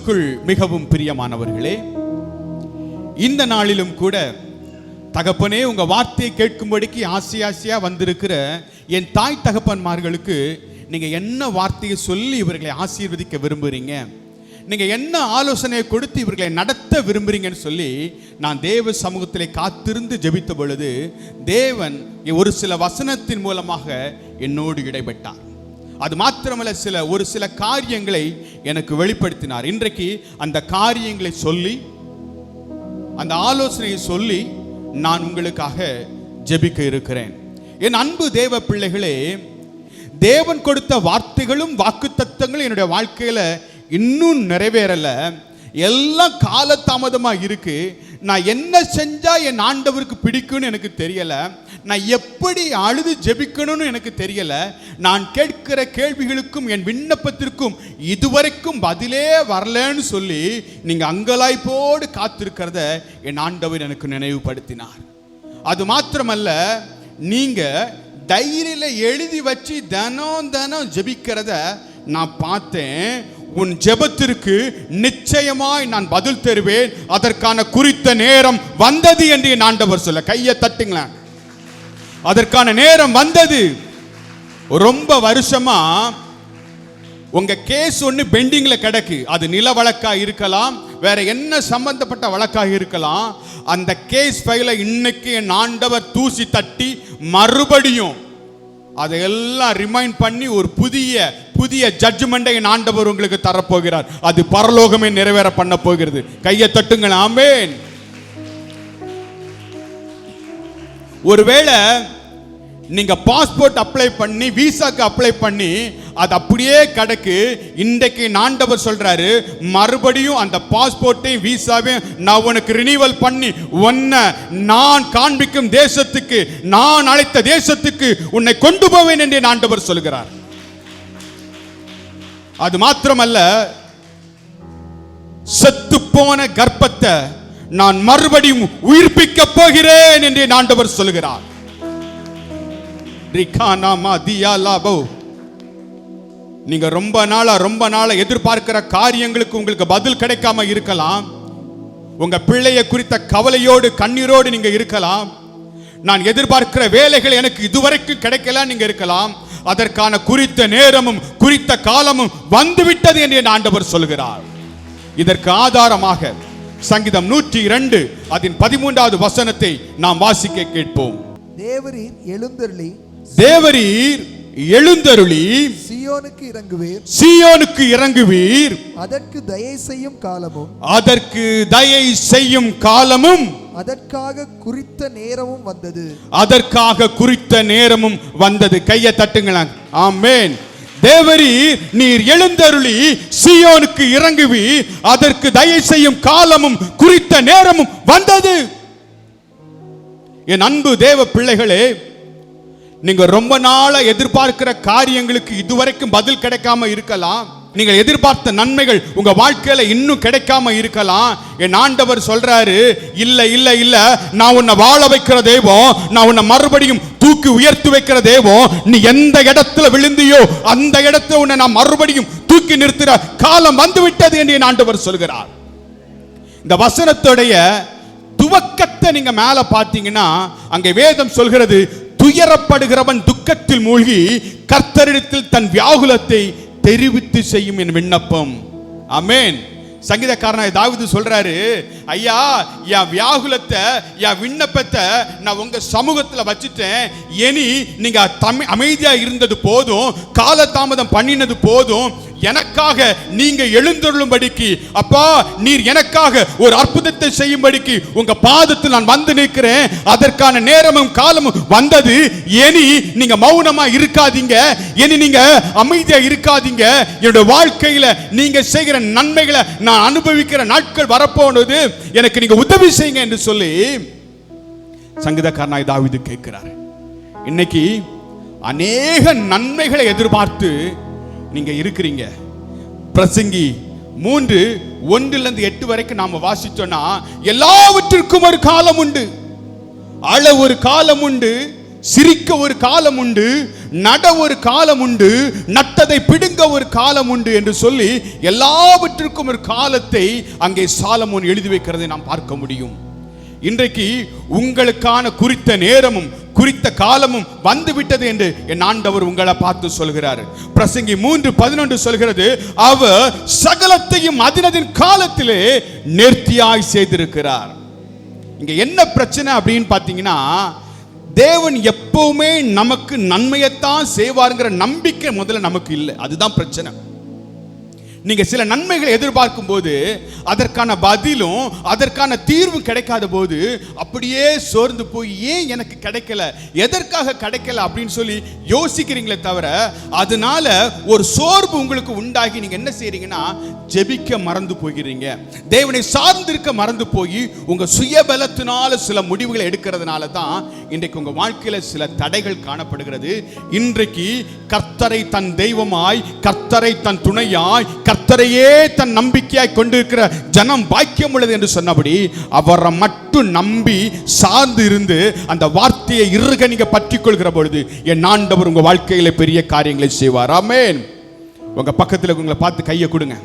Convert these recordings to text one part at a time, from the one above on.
கிறிஸ்துவுக்குள் மிகவும் பிரியமானவர்களே, இந்த நாளிலும் கூட தகப்பனே உங்க வார்த்தையை கேட்கும்படிக்கு ஆசையா வந்திருக்கிற என் தாய் தகப்பன்மார்களுக்கு நீங்க என்ன வார்த்தையை சொல்லி இவர்களை ஆசீர்வதிக்க விரும்புறீங்க, நீங்க என்ன ஆலோசனையை கொடுத்து இவர்களை நடத்த விரும்புறீங்கன்னு சொல்லி நான் தேவ சமூகத்திலே காத்திருந்து ஜெபித்த பொழுது தேவன் ஒரு சில வசனத்தின் மூலமாக என்னோடு இடைப்பட்டார். அது மாத்திரமல்ல, ஒரு சில காரியங்களை எனக்கு வெளிப்படுத்தினார். இன்றைக்கு அந்த காரியங்களை சொல்லி அந்த ஆலோசனையை சொல்லி நான் உங்களுக்காக ஜெபிக்க இருக்கிறேன். என் அன்பு தேவ பிள்ளைகளே, தேவன் கொடுத்த வார்த்தைகளும் வாக்குத்தத்தங்களும் என்னுடைய வாழ்க்கையில இன்னும் நிறைவேறல, எல்லாம் காலதாமதமா இருக்கு. நான் என்ன செஞ்சா என் ஆண்டவருக்கு பிடிக்கும்னு எனக்கு தெரியல, நான் எப்படி அழுது ஜெபிக்கணும்னு எனக்கு தெரியல, நான் கேட்கிற கேள்விகளுக்கும் என் விண்ணப்பத்திற்கும் இதுவரைக்கும் பதிலே வரலன்னு சொல்லி நீங்க அங்கலாய்ப்போடு காத்திருக்கிறத என் ஆண்டவர் எனக்கு நினைவுபடுத்தினார். அது மாத்திரமல்ல, நீங்க டைரியில எழுதி வச்சு தினம் ஜெபிக்கிறத நான் பார்த்தேன். உன் ஜெபத்திற்கு நிச்சயமாய் நான் பதில் தருவேன், அதற்கான குறித்த நேரம் வந்தது என்று என் ஆண்டவர் சொல்ல. கையை தட்டுங்களேன். அதற்கான நேரம் வந்தது. ரொம்ப வருஷமா உங்க கேஸ் ஒன்று பெண்டிங்ல கிடக்கு. அது நில வழக்கா இருக்கலாம், வேற என்ன சம்பந்தப்பட்ட வழக்காக இருக்கலாம். அந்த கேஸ் ஃபைலை இன்னைக்கு என் ஆண்டவர் தூசி தட்டி மறுபடியும் அதையெல்லாம் ரிமைண்ட் பண்ணி ஒரு புதிய ஜட்ஜ்மெண்டை என் ஆண்டவர் உங்களுக்கு தரப்போகிறார். அது பரலோகமே நிறைவேற பண்ண போகிறது. கையை தட்டுங்கள். ஆமென். ஒருவேளை நீங்க பாஸ்போர்ட் அப்ளை பண்ணி விசாக்கு அப்ளை பண்ணி அது அப்படியே கிடக்கு. இன்றைக்கு ஆண்டவர் சொல்றாரு, மறுபடியும் அந்த பாஸ்போர்ட்டையும் விசாவையும் நான் உனக்கு ரினிவல் பண்ணி உன்னை நான் காண்பிக்கும் தேசத்துக்கு, நான் அழைத்த தேசத்துக்கு உன்னை கொண்டு போவேன் என்று ஆண்டவர் சொல்கிறார். அது மாத்திரமல்ல, செத்து போன கர்ப்பத்தை நான் மறுபடியும் உயிர்ப்பிக்க போகிறேன் என்று ஆண்டவர் சொல்கிறார். நீங்க ரொம்ப நாளா எதிர்பார்க்கிற காரியங்களுக்கு உங்களுக்கு பதில் கிடைக்காம இருக்கலாம். உங்க பிள்ளையை குறித்த கவலையோடு கண்ணீரோடு நீங்க இருக்கலாம். நான் எதிர்பார்க்கிற வேலைகள் எனக்கு இதுவரைக்கும் கிடைக்கல நீங்க இருக்கலாம். அதற்கான குறித்த நேரமும் குறித்த காலமும் வந்துவிட்டது என்று ஆண்டவர் சொல்கிறார். இதற்கு ஆதாரமாக சங்கீதம் 102 அதன் 13வது வசனத்தை நாம் வாசிக்க கேட்போம். தேவரீர் எழுந்தருளி சீயோனுக்கு இறங்குவீர், அதற்கு தயை செய்யும் காலமும் அதற்காக குறித்த நேரமும் வந்தது. கையை தட்டுங்களேன். ஆமென். தேவரீர் நீர் எழுந்தருளி சீயோனுக்கு இறங்குவீர், அதற்கு தயை செய்யும் காலமும் குறித்த நேரமும் வந்தது. என் அன்பு தேவ பிள்ளைகளே, நீங்க ரொம்ப நாளா எதிர்பார்க்கிற காரியங்களுக்கு இதுவரைக்கும் பதில் கிடைக்காம இருக்கலாம். நீங்கள் எதிர்பார்த்த நன்மைகள் உங்க வாழ்க்கையில இன்னும் கிடைக்காம இருக்கலாம். என் ஆண்டவர் சொல்றாரு, இல்ல நான் உன்னை வாழ வைக்கிற தெய்வம், நான் உன்னை மறுபடியும் தூக்கி உயர்த்தி வைக்கிற தெய்வம். நீ எந்த இடத்துல விழுந்தியோ அந்த இடத்துல உன்னை நான் மறுபடியும் தூக்கி நிறுத்துற காலம் வந்து விட்டது என்று என் ஆண்டவர் சொல்கிறார். இந்த வசனத்துடைய துவக்கத்தை நீங்க மேல பாத்தீங்கன்னா அங்கே வேதம் சொல்கிறது, துயரப்படுகிறவன் துக்கத்தில் மூழ்கி கர்த்தரிடத்தில் தன் வியாகுலத்தை தெரிவித்து செய்யும் என் விண்ணப்பம். ஆமென். சங்கீதக்காரனாய் தாவீது சொல்றாரு, ஐயா என் வியாகுலத்தை என் விண்ணப்பத்தை நான் உங்க சமூகத்துல வச்சுட்டேன். இனி நீங்க அமைதியா இருந்தது போதும், காலதாமதம் பண்ணினது போதும். எனக்காக நீங்க எழுந்தருளும்படிக்கு, அப்பா நீர் எனக்காக ஒரு அற்புதத்தை செய்யும்படிக்கு உங்க பாதத்தில் நான் வந்து நிற்கிறேன். அதற்கான நேரமும் காலமும் வந்தது. இனி நீங்க மௌனமா இருக்காதீங்க, இனி நீங்க அமைதியா இருக்காதீங்க. என்னோட வாழ்க்கையில நீங்க செய்கிற நன்மைகளை நான் அனுபவிக்கிற நாட்கள் வரப்போனது, எனக்கு நீங்க உதவி செய்யுங்க என்று சொல்லி சங்கீதக்காரனாய் தாவீது கேட்கிறார். இன்னைக்கு அநேக நன்மைகளை எதிர்பார்த்து நீங்க இருக்கிறீங்க. பிரசங்கி 3:1-8 வரைக்கும் நாம வாசிச்சோம்னா, எல்லாவற்றிற்கும் ஒரு காலம் உண்டு, அழ ஒரு காலம் உண்டு, சிரிக்க ஒரு காலம் உண்டு, நட ஒரு காலம் உண்டு, நட்டதை பிடுங்க ஒரு காலம் உண்டு என்று சொல்லி எல்லாவற்றிற்கும் ஒரு காலத்தை அங்கே சாலமோன் எழுதி வைக்கிறதை நாம் பார்க்க முடியும். இன்றைக்கு உங்களுக்கான குறித்த நேரமும் குறித்த காலமும் வந்துவிட்டது என்று என் ஆண்டவர் உங்களை பார்த்து சொல்கிறார். பிரசங்கி 3:11 சொல்கிறது, அவர் சகலத்தையும் அதினதின் காலத்திலே நேர்த்தியாய் செய்திருக்கிறார். இங்க என்ன பிரச்சனை அப்படின்னு பார்த்தீங்கன்னா, தேவன் எப்பவுமே நமக்கு நன்மையைத்தான் செய்வாருங்கிற நம்பிக்கை முதல்ல நமக்கு இல்லை. அதுதான் பிரச்சனை. நீங்க சில நன்மைகளை எதிர்பார்க்கும் போது அதற்கான பதிலும் அதற்கான தீர்வும் கிடைக்காத போது அப்படியே சோர்ந்து போய் ஏன் எனக்கு கிடைக்கல, எதற்காக கிடைக்கல அப்படின்னு சொல்லி யோசிக்கிறீங்களே தவிர, அதனால ஒரு சோர்வு உங்களுக்கு உண்டாகி நீங்க என்ன செய்றீங்கன்னா, ஜெபிக்க மறந்து போகிறீங்க, தேவனை சார்ந்திருக்க மறந்து போய் உங்க சுயபலத்தினால சில முடிவுகளை எடுக்கிறதுனால தான் இன்றைக்கு உங்க வாழ்க்கையில சில தடைகள் காணப்படுகிறது. இன்றைக்கு கர்த்தரை தன் தெய்வமாய், கர்த்தரை தன் துணையாய், கர்த்தரையே தன் நம்பிக்கையாய் கொண்டிருக்கிற ஜனம் பாக்கியம் உள்ளது என்று சொன்னபடி அவரை மட்டும் நம்பி சார்ந்து இருந்து அந்த வார்த்தையை இறுக நீங்க பற்றிக் கொள்கிற பொழுது என் ஆண்டவர் உங்க வாழ்க்கையில பெரிய காரியங்களை செய்வார். ஆமென். உங்க பக்கத்தில் உங்களை பார்த்து கையை கொடுங்க.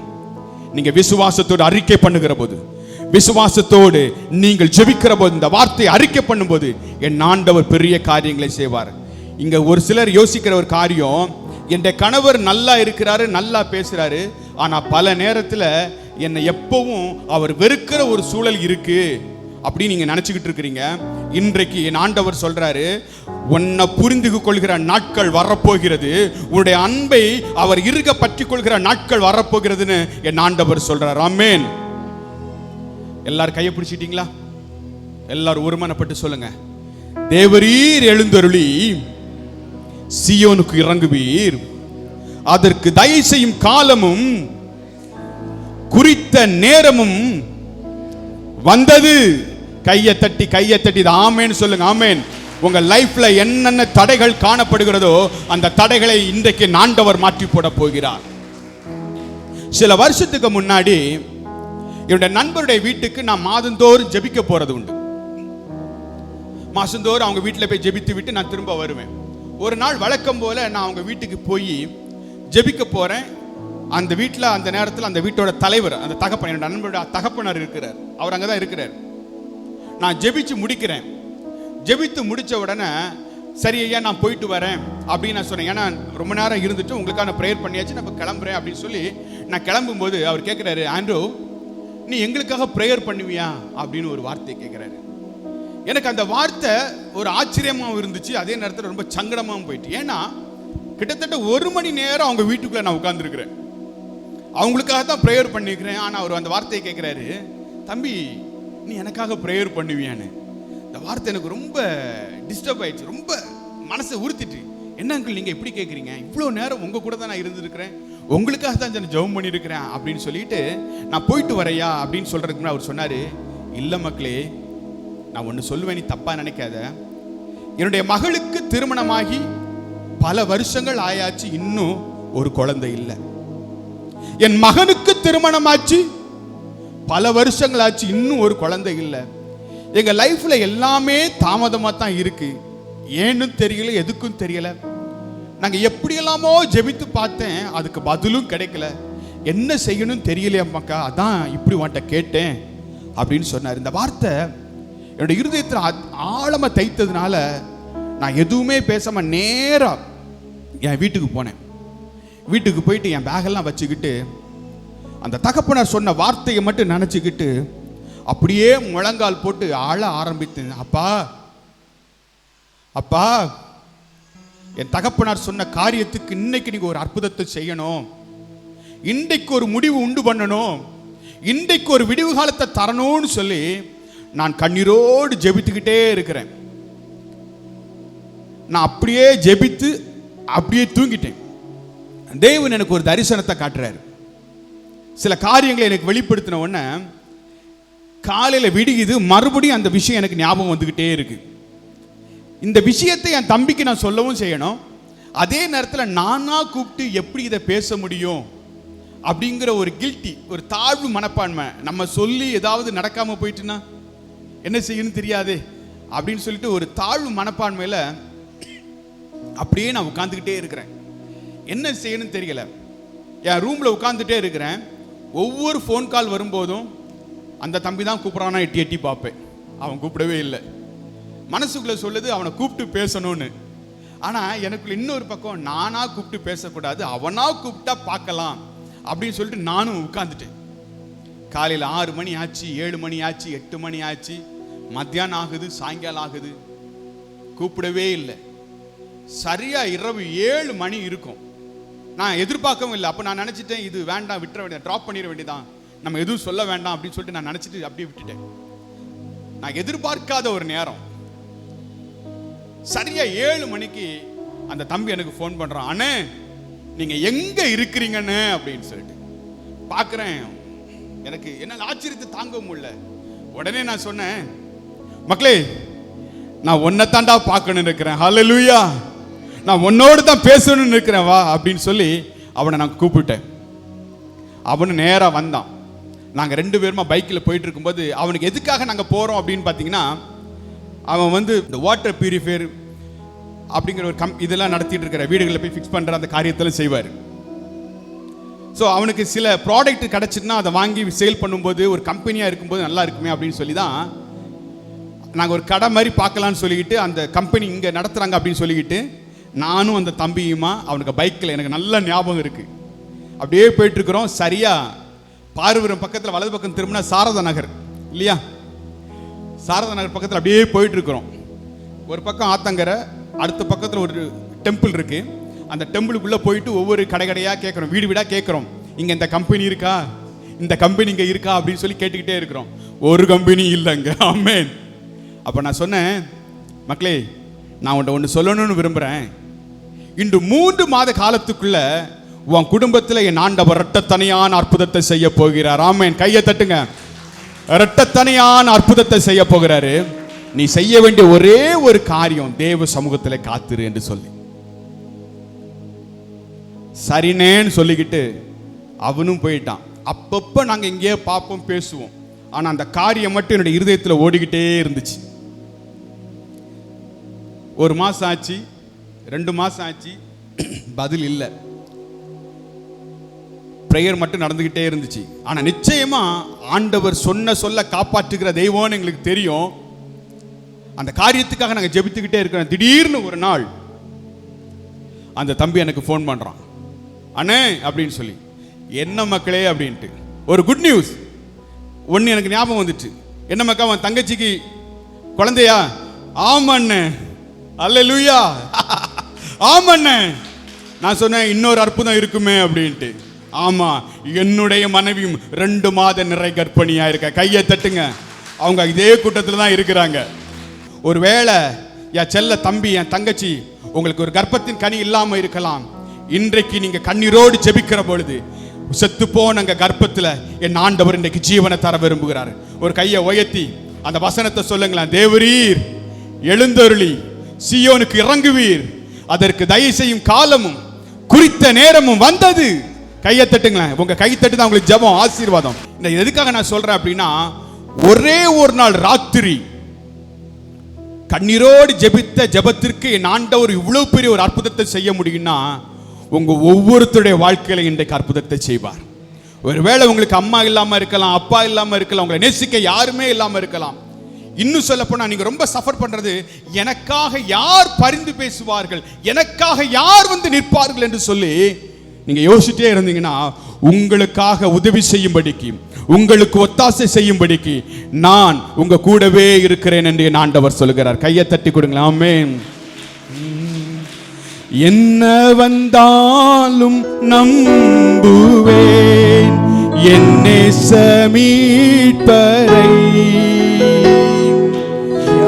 நீங்க விசுவாசத்தோடு அறிக்கை பண்ணுகிற போது, விசுவாசத்தோடு நீங்கள் ஜெபிக்கிற போது, இந்த வார்த்தையை அறிக்கை பண்ணும்போது என் ஆண்டவர் பெரிய காரியங்களை செய்வார். இங்க ஒரு சிலர் யோசிக்கிற ஒரு காரியம், என் கணவர் நல்லா இருக்கிறாரு, நல்லா பேசுறாரு, ஆனா பல நேரத்தில் என்னை எப்பவும் அவர் வெறுக்கிற ஒரு சூழல் இருக்கு அப்படின்னு நீங்க நினைச்சுக்கிட்டு இருக்கிறீங்க. இன்றைக்கு என் ஆண்டவர் சொல்றாரு, உன்னை புரிந்து கொள்கிற நாட்கள் வரப்போகிறது, உன்னுடைய அன்பை அவர் இறுக பற்றி கொள்கிற நாட்கள் வரப்போகிறதுன்னு என் ஆண்டவர் சொல்றார். ஆமென். எல்லாரும் கையை பிடிச்சிட்டீங்களா? எல்லாரும் ஒருமனப்பட்டு சொல்லுங்க, தேவரீர் எழுந்தருளி சீயோனுக்கு இறங்குவீர், அதற்கு தயை செய்யும் காலமும் குறித்த நேரமும் வந்தது. கையை தட்டி ஆமேன் சொல்லுங்க. ஆமேன். உங்க லைஃப்ல என்னென்ன தடைகள் காணப்படுகிறதோ அந்த தடைகளை இன்றைக்கு ஆண்டவர் மாற்றி போட போகிறார். சில வருஷத்துக்கு முன்னாடி என்னுடைய நண்பருடைய வீட்டுக்கு நான் மாதந்தோறும் ஜெபிக்க போறது உண்டு. மாசந்தோறும் அவங்க வீட்டில் போய் ஜெபித்து விட்டு நான் திரும்ப வருவேன். ஒரு நாள் வழக்கம் போல நான் அவங்க வீட்டுக்கு போய் ஜெபிக்க போறேன். அந்த வீட்டில் அந்த நேரத்தில் அந்த வீட்டோட தலைவர், அந்த தகப்பன், என்னோட நண்பரோட தகப்பனார் இருக்கிறார். அவர் அங்கே தான் இருக்கிறார். நான் ஜெபிச்சு முடிக்கிறேன். ஜெபித்து முடிச்ச உடனே சரி ஐயா நான் போயிட்டு வரேன் அப்படின்னு நான் சொன்னேன். ஏன்னா ரொம்ப நேரம் இருந்துட்டு உங்களுக்கான ப்ரேயர் பண்ணியாச்சு, நான் இப்போ கிளம்புறேன் அப்படின்னு சொல்லி நான் கிளம்பும்போது அவர் கேட்குறாரு, ஆண்ட்ரூ நீ எங்களுக்காக ப்ரேயர் பண்ணுவியா அப்படின்னு ஒரு வார்த்தையை கேட்குறாரு. எனக்கு அந்த வார்த்தை ஒரு ஆச்சரியமாகவும் இருந்துச்சு, அதே நேரத்தில் ரொம்ப சங்கடமாகவும் போயிட்டு. ஏன்னா கிட்டத்தட்ட 1 மணி நேரம் அவங்க வீட்டுக்குள்ளே நான் உட்கார்ந்துருக்கிறேன், அவங்களுக்காக தான் ப்ரேயர் பண்ணிக்கிறேன். ஆனால் அவர் அந்த வார்த்தையை கேட்குறாரு, தம்பி நீ எனக்காக ப்ரேயர் பண்ணுவியான்னு. இந்த வார்த்தை எனக்கு ரொம்ப டிஸ்டர்ப் ஆயிடுச்சு, ரொம்ப மனசை உறுத்திட்டு. என்ன அங்கிள் நீங்கள் எப்படி கேட்குறீங்க, இவ்வளோ நேரம் உங்கள் கூட தான் நான் இருந்திருக்கிறேன், உங்களுக்காக தான் நான் ஜெபம் பண்ணியிருக்கிறேன் அப்படின்னு சொல்லிட்டு நான் போயிட்டு வரையா அப்படின்னு சொல்கிறதுக்கு அவர் சொன்னார், இல்லை மக்களே நான் ஒன்று சொல்லுவேன், நீ தப்பாக நினைக்காத. என்னுடைய மகளுக்கு திருமணமாகி பல வருஷங்கள் ஆயாச்சு, இன்னும் ஒரு குழந்தை இல்லை. என் மகனுக்கு திருமணமாச்சு, பல வருஷங்கள் ஆச்சு, இன்னும் ஒரு குழந்தை இல்லை. எங்க லைஃப்ல எல்லாமே தாமதமாக தான் இருக்கு. ஏன்னு தெரியல, எதுக்கும் தெரியல. நாங்க எப்படியெல்லாமோ ஜெபித்து பார்த்தேன், அதுக்கு பதிலும் கிடைக்கல. என்ன செய்யணும் தெரியலையா அம்மாக்கா, அதான் இப்படி உன்கிட்ட கேட்டேன் அப்படின்னு சொன்னார். இந்த வார்த்தை என்னோட இருதயத்தில் ஆழமா தைத்ததுனால நான் எதுவுமே பேசாம நேரா என் வீட்டுக்கு போனேன். வீட்டுக்கு போயிட்டு என் பேகெல்லாம் வச்சுக்கிட்டு அந்த தகப்பனார் சொன்ன வார்த்தையை மட்டும் நினச்சிக்கிட்டு அப்படியே முழங்கால் போட்டு ஆள ஆரம்பித்தேன். அப்பா அப்பா, என் தகப்பனார் சொன்ன காரியத்துக்கு இன்னைக்கு நீங்க ஒரு அற்புதத்தை செய்யணும், இன்றைக்கு ஒரு முடிவு உண்டு பண்ணணும், இன்றைக்கு ஒரு விடிவு காலத்தை தரணும்னு சொல்லி நான் கண்ணீரோடு ஜெபித்துக்கிட்டே இருக்கிறேன். நான் அப்படியே ஜெபித்து அப்படியே தூங்கிட்டேன். தேவன் எனக்கு ஒரு தரிசனத்தை காட்டுறாரு. சில காரியங்களை எனக்கு வெளிப்படுத்தின உடனே காலையில் விடியுது, மறுபடியும் அந்த விஷயம் எனக்கு ஞாபகம் வந்துக்கிட்டே இருக்கு. இந்த விஷயத்தை என் தம்பிக்கு நான் சொல்லவும் செய்யணும், அதே நேரத்தில் நானா கூப்பிட்டு எப்படி இதை பேச முடியும் அப்படிங்கிற ஒரு கில்ட்டி, ஒரு தாழ்வு மனப்பான்மை. நம்ம சொல்லி ஏதாவது நடக்காமல் போயிட்டுன்னா என்ன செய்யணும்னு தெரியாது அப்படின்னு சொல்லிட்டு ஒரு தாழ்வு மனப்பான்மையில் அப்படியே நான் உட்காந்துக்கிட்டே இருக்கிறேன். என்ன செய்யணும்னு தெரியல. என் ரூமில் உட்காந்துட்டே இருக்கிறேன். ஒவ்வொரு ஃபோன் கால் வரும்போதும் அந்த தம்பி தான் கூப்பிட்றானா எட்டி எட்டி பார்ப்பேன். அவன் கூப்பிடவே இல்லை. மனசுக்குள்ளே சொல்லுது அவனை கூப்பிட்டு பேசணும்னு. ஆனால் எனக்குள்ள இன்னொரு பக்கம், நானாக கூப்பிட்டு பேசக்கூடாது, அவனா கூப்பிட்டா பார்க்கலாம் அப்படின்னு சொல்லிட்டு நானும் உட்காந்துட்டேன். காலையில் 6 மணி ஆச்சு, 7 மணி ஆச்சு, 8 மணி ஆச்சு, மத்தியானம் ஆகுது, சாயங்காலம் ஆகுது, கூப்பிடவே இல்லை. சரியா இரவு 7 மணி இருக்கும். நான் எதிர்பார்க்கவும் இல்லை. அப்போ நான் நினச்சிட்டேன், இது வேண்டாம், விட்டுற வேண்டியது, ட்ராப் பண்ணிட வேண்டியதான், நம்ம எதுவும் சொல்ல வேண்டாம் அப்படின்னு சொல்லிட்டு நான் நினச்சிட்டு அப்படியே விட்டுட்டேன். நான் எதிர்பார்க்காத ஒரு நேரம், சரியா 7 மணிக்கு அந்த தம்பி எனக்கு ஃபோன் பண்றான். அண்ணே, நீங்க எங்க இருக்கிறீங்கன்னு அப்படின்னு சொல்லிட்டு பார்க்குறேன். எனக்கு என்ன ஆச்சரியத்தை தாங்க முடியல. உடனே நான் சொன்னேன், மக்களே, நான் உன்னை தாண்டா பார்க்கணும்னு இருக்கிறேன், ஹல்லேலூயா, நான் உன்னோடு தான் பேசணும்னு இருக்கிறேன், வா அப்படின்னு சொல்லி அவனை நான் கூப்பிட்டேன். அவனு நேராக வந்தான். நாங்கள் 2 பேருமா பைக்கில் போயிட்டு இருக்கும்போது, அவனுக்கு எதுக்காக நாங்கள் போகிறோம் அப்படின்னு பார்த்தீங்கன்னா, அவன் வந்து இந்த வாட்டர் பியூரிஃபையர் அப்படிங்கிற ஒரு இதெல்லாம் நடத்திட்டு இருக்கிற வீடுகளில் போய் ஃபிக்ஸ் பண்ணுற அந்த காரியத்தில் செய்வார். ஸோ அவனுக்கு சில ப்ராடக்ட் கிடச்சிட்டுனா அதை வாங்கி சேல் பண்ணும்போது ஒரு கம்பெனியாக இருக்கும்போது நல்லா இருக்குமே அப்படின்னு சொல்லி தான் நாங்கள் ஒரு கடை மாதிரி பார்க்கலான்னு சொல்லிக்கிட்டு, அந்த கம்பெனி இங்கே நடத்துகிறாங்க அப்படின்னு சொல்லிக்கிட்டு நானும் அந்த தம்பியுமா அவனுக்கு பைக்கில், எனக்கு நல்ல ஞாபகம் இருக்குது, அப்படியே போயிட்டுருக்குறோம். சரியாக பார்வூரம் பக்கத்தில் வலது பக்கம் திரும்பினா சாரதா நகர் இல்லையா, சாரதா நகர் பக்கத்தில் அப்படியே போயிட்டுருக்குறோம். ஒரு பக்கம் ஆத்தங்கரை, அடுத்த பக்கத்தில் ஒரு டெம்பிள் இருக்குது. அந்த டெம்பிளுக்குள்ளே போயிட்டு ஒவ்வொரு கடையாக கேட்குறோம், வீடு வீடாக கேட்குறோம், இங்கே இந்த கம்பெனி இருக்கா, இந்த கம்பெனி இங்கே இருக்கா அப்படின்னு சொல்லி கேட்டுக்கிட்டே இருக்கிறோம். ஒரு கம்பெனி இல்லைங்க. ஆமென். அப்போ நான் சொன்னேன், மக்களே, நான் உன்ட்ட ஒன்று சொல்லணும்னு விரும்புகிறேன். இன்று 3 மாத காலத்துக்குள்ள உன் குடும்பத்தில் என் ஆண்டவர் இரட்டத்தனையான அற்புதத்தை செய்ய போகிறார். ஆமென். கையை தட்டுங்க. இரட்டத்தனையான அற்புதத்தை செய்ய போகிறாரு. நீ செய்ய வேண்டிய ஒரே ஒரு காரியம், தேவ சமூகத்தில் காத்திரு என்று சொல்லி, சரினேன்னு சொல்லிக்கிட்டு அவனும் போயிட்டான். அப்பப்போ நாங்கள் எங்கேயே பார்ப்போம், பேசுவோம். ஆனால் அந்த காரியம் மட்டும் என்னுடைய இருதயத்தில் ஓடிக்கிட்டே இருந்துச்சு. 1 மாதம் ஆச்சு, 2 மாதம் ஆச்சு, பதில் இல்லை. பிரேயர் மட்டும் நடந்துகிட்டே இருந்துச்சு. ஆனால் நிச்சயமா ஆண்டவர் சொல்ல காப்பாற்றுகிற தெய்வம்னு எங்களுக்கு தெரியும். அந்த காரியத்துக்காக நாங்கள் ஜெபித்துக்கிட்டே இருக்கிறோம். திடீர்னு ஒரு நாள் அந்த தம்பி எனக்கு ஃபோன் பண்ணுறான், அண்ணே அப்படின்னு சொல்லி. என்ன மக்களே அப்படின்ட்டு ஒரு குட் நியூஸ் ஒன்று எனக்கு ஞாபகம் வந்துச்சு. என்ன மக்கா, அவன் தங்கச்சிக்கு குழந்தையா? ஆமாண்ணே. அல்லேலூயா. ஆமாண்ணே. நான் சொன்னேன், இன்னொரு அற்புதம் இருக்குமே அப்படின்ட்டு. ஆமா, என்னுடைய மனைவியும் 2 மாத நிறை கர்ப்பிணியா இருக்க. கையை தட்டுங்க. அவங்க இதே கூட்டத்தில் தான் இருக்கிறாங்க. ஒருவேளை என் செல்ல தம்பி, என் தங்கச்சி, உங்களுக்கு ஒரு கர்ப்பத்தின் கனி இல்லாம இருக்கலாம். இன்றைக்கு நீங்க கண்ணீரோடு ஜெபிக்கிற பொழுது, செத்து போன கர்ப்பத்தில் என் ஆண்டவர் இன்றைக்கு ஜீவனை தர விரும்புகிறார். ஒரு கையை உயர்த்தி அந்த வசனத்தை சொல்லுங்களேன். தேவரீர் எழுந்தருளி சீயோனுக்கு இறங்குவீர், அதற்கு தயவு செய்யும் காலமும் குறித்த நேரமும் வந்தது. கையை தட்டுங்களேன். உங்க கை தட்டு தான் உங்களுக்கு ஜெபம், ஆசீர்வாதம். இந்த எதுக்காக நான் சொல்றேன் அப்படின்னா, ஒரே ஒரு நாள் ராத்திரி கண்ணீரோடு ஜெபித்த ஜெபத்திற்கு என் ஆண்டவர் இவ்வளவு பெரிய ஒரு அற்புதத்தை செய்ய முடியும்னா, உங்க ஒவ்வொருத்தருடைய வாழ்க்கையில இன்றைக்கு அற்புதத்தை செய்வார். ஒருவேளை உங்களுக்கு அம்மா இல்லாம இருக்கலாம், அப்பா இல்லாம இருக்கலாம், உங்களை நேசிக்க யாருமே இல்லாம இருக்கலாம். இன்னும் சொல்ல போனா, நீங்க ரொம்ப சஃபர் பண்றது, எனக்காக யார் பரிந்து பேசுவார்கள், எனக்காக யார் வந்து நிற்பார்கள் என்று சொல்லி நீங்க யோசிச்சிட்டே இருந்தீங்கன்னா, உங்களுக்காக உதவி செய்யும்படிக்கு, உங்களுக்கு ஒத்தாசை செய்யும்படிக்கு நான் உங்க கூடவே இருக்கிறேன் என்று என் ஆண்டவர் சொல்கிறார். கையை தட்டி கொடுங்களேன். ஆமென். என்ன வந்தாலும் நம்புவேன் என் நேச மீட்பரை,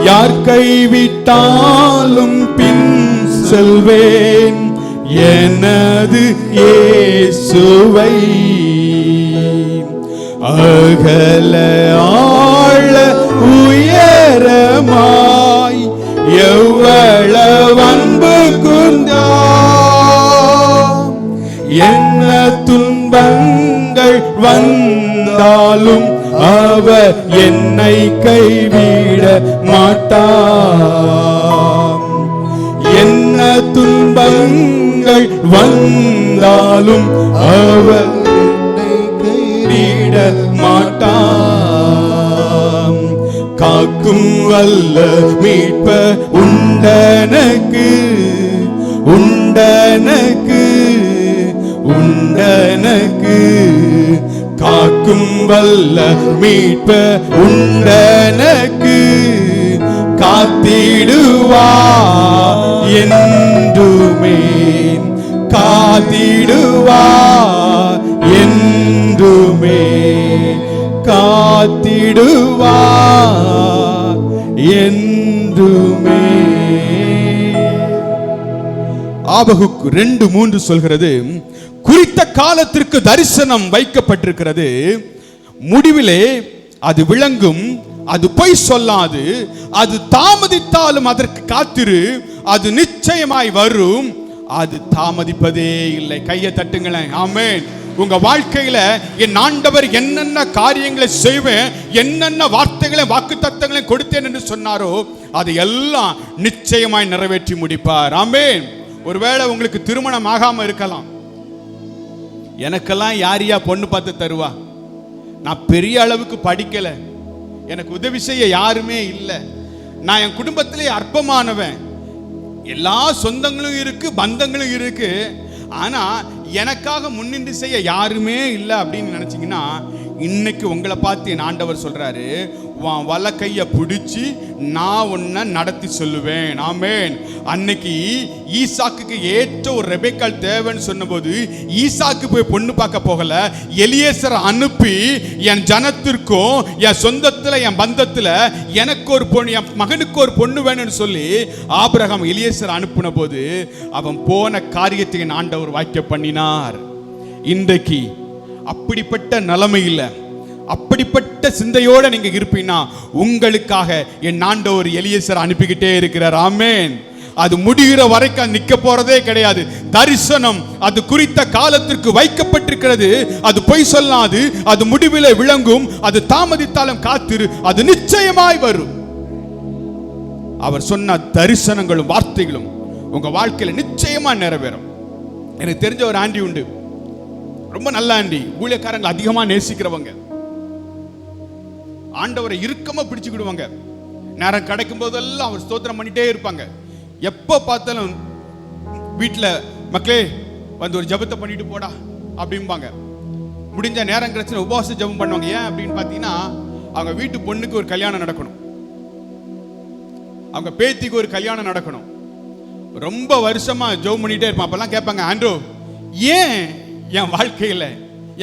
யார் கைவிட்டாலும் பின் செல்வேன் எனது இயேசுவை. அகல ஆழ உயரமாய் எவ்வளவு அன்பு கூர்ந்தார், என்ன துன்பங்கள் வந்தாலும் அவர் என்னை கைவிட மாட்டார். என்ன துன்பங்கள் துன்பங்கள் வந்தாலும் அவர் கைவிட மாட்டார். காக்கும் வல்ல மீட்ப உண்டனக்கு உண்டனக்கு உண்டனக்கு. காக்கும் வல்ல மீட்ப உண்டனக்கு. காத்திடுவா என்றுமே காத்திடுவா என்றுமே காத்திடுவா என்றுமே. ஆபகுக்கு 2:3 சொல்கிறது, குறித்த காலத்திற்கு தரிசனம் வைக்கப்பட்டிருக்கிறது, முடிவிலே அது விளங்கும், அது பொய் சொல்லாது, அது தாமதித்தாலும் அதற்கு காத்திரு, அது நிச்சயமாய் வரும், அது தாமதிப்பதே இல்லை. கையை தட்டுங்களேன். ஆமென். உங்க வாழ்க்கையில என் ஆண்டவர் என்னென்ன காரியங்களை செய்வேன், என்னென்ன வார்த்தைகளை வாக்குத்தத்தங்களை கொடுத்தேன் என்று சொன்னாரோ அதை எல்லாம் நிச்சயமாய் நிறைவேற்றி முடிப்பார். ஆமென். ஒருவேளை உங்களுக்கு திருமணம் ஆகாம இருக்கலாம். எனக்கெல்லாம் யாரியா பொண்ணு பார்த்து தருவா? நான் பெரிய அளவுக்கு படிக்கல, எனக்கு உதவி செய்ய யாருமே இல்லை, நான் என் குடும்பத்திலே அற்பமானவன், எல்லா சொந்தங்களும் இருக்கு, பந்தங்களும் இருக்கு, ஆனா எனக்காக முன்னின்று செய்ய யாருமே இல்லை அப்படின்னு நினைச்சீங்கன்னா, இன்னைக்கு உங்களை பார்த்து என் ஆண்டவர் சொல்றாரு, உன் வல கைய பிடிச்சி நான் உன்னை நடத்தி சொல்லுவேன். ஆமென். அன்னைக்கு ஈசாக்குக்கு ஏற்ற ஒரு ரெபெக்காள் தேவைன்னு சொன்னபோது ஈசாக்கு போய் பொண்ணு பார்க்க போகல, எலியேசரை அனுப்பி என் ஜனத்திற்கும் என் சொந்தத்துல என் பந்தத்துல எனக்கு ஒரு பொண்ணு, என் மகனுக்கு ஒரு பொண்ணு வேணும்னு சொல்லி ஆபிரகாம் எலியேசரை அனுப்பின போது அவன் போன காரியத்தை என் ஆண்டவர் வாய்க்க பண்ணினார். இன்றைக்கு அப்படிப்பட்ட நிலைமையில் அப்படிப்பட்ட சிந்தையோட நீங்க இருப்பீங்கன்னா உங்களுக்காக என் ஆண்டவர் எலியேசரை அனுப்பிக்கிட்டே இருக்கிறார். ஆமென். அது முடிகிற வரைக்கும் நிக்க போறதே கிடையாது. தரிசனம் அது குறித்த காலத்திற்கு வைக்கப்பட்டிருக்கிறது, அது பொய் சொல்லாது, அது முடிவிலே விளங்கும், அது தாமதித்தாலும் காத்திரு, அது நிச்சயமாய் வரும். அவர் சொன்ன தரிசனங்களும் வார்த்தைகளும் உங்க வாழ்க்கையில நிச்சயமா நிறைவேறும். எனக்கு தெரிஞ்ச ஒரு ஆண்டி உண்டு, ரொம்ப நல்ல ஆண்டி, ஊழியக்காரங்களை அதிகமா நேசிக்கிறவங்க, ஆண்டவரை இறுக்கமா பிடிச்சுக்கிடுவாங்க, நேரம் கிடைக்கும் போதெல்லாம் அவர் ஸ்தோத்திரம் பண்ணிட்டே இருப்பாங்க. எப்போ பார்த்தாலும் வீட்டில் மக்களே வந்து ஒரு ஜபத்தை பண்ணிட்டு போடா அப்படிம்பாங்க. முடிஞ்ச நேரம் கிடைச்சு உபவாச ஜபம் பண்ணுவாங்க. ஏன் அப்படின்னு பார்த்தீங்கன்னா, அவங்க வீட்டு பொண்ணுக்கு ஒரு கல்யாணம் நடக்கணும், அவங்க பேத்திக்கு ஒரு கல்யாணம் நடக்கணும். ரொம்ப வருஷமா ஜெபம் பண்ணிட்டே இருப்பான். அப்பெல்லாம் கேட்பாங்க, ஆண்டோ ஏன் என் வாழ்க்கையில்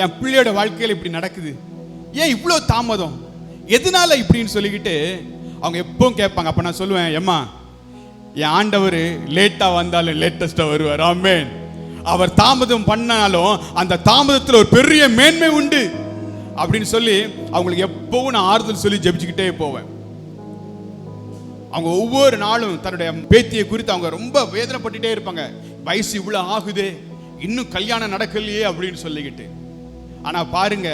என் பிள்ளையோட வாழ்க்கையில் இப்படி நடக்குது, ஏன் இவ்வளோ தாமதம், எதனால இப்படின்னு சொல்லிக்கிட்டு அவங்க எப்பவும் கேட்பாங்க. அப்போ நான் சொல்லுவேன், எம்மா என் ஆண்டவர் லேட்டா வந்தாலும் லேட்டஸ்டா வருவார். ஆமென். அவர் தாமதம் பண்ணாலும் அந்த தாமதத்தில் ஒரு பெரிய மேன்மை உண்டு அப்படின்னு சொல்லி அவங்களுக்கு எப்பவும் நான் ஆறுதல் சொல்லி ஜெபிச்சுக்கிட்டே போவேன். அவங்க ஒவ்வொரு நாளும் தன்னுடைய பேத்தியை குறித்து அவங்க ரொம்ப வேதனைப்பட்டுட்டே இருப்பாங்க. வயசு இவ்வளவு ஆகுதே, இன்னும் கல்யாணம் நடக்கலையே அப்படின்னு சொல்லிக்கிட்டு. ஆனா பாருங்க,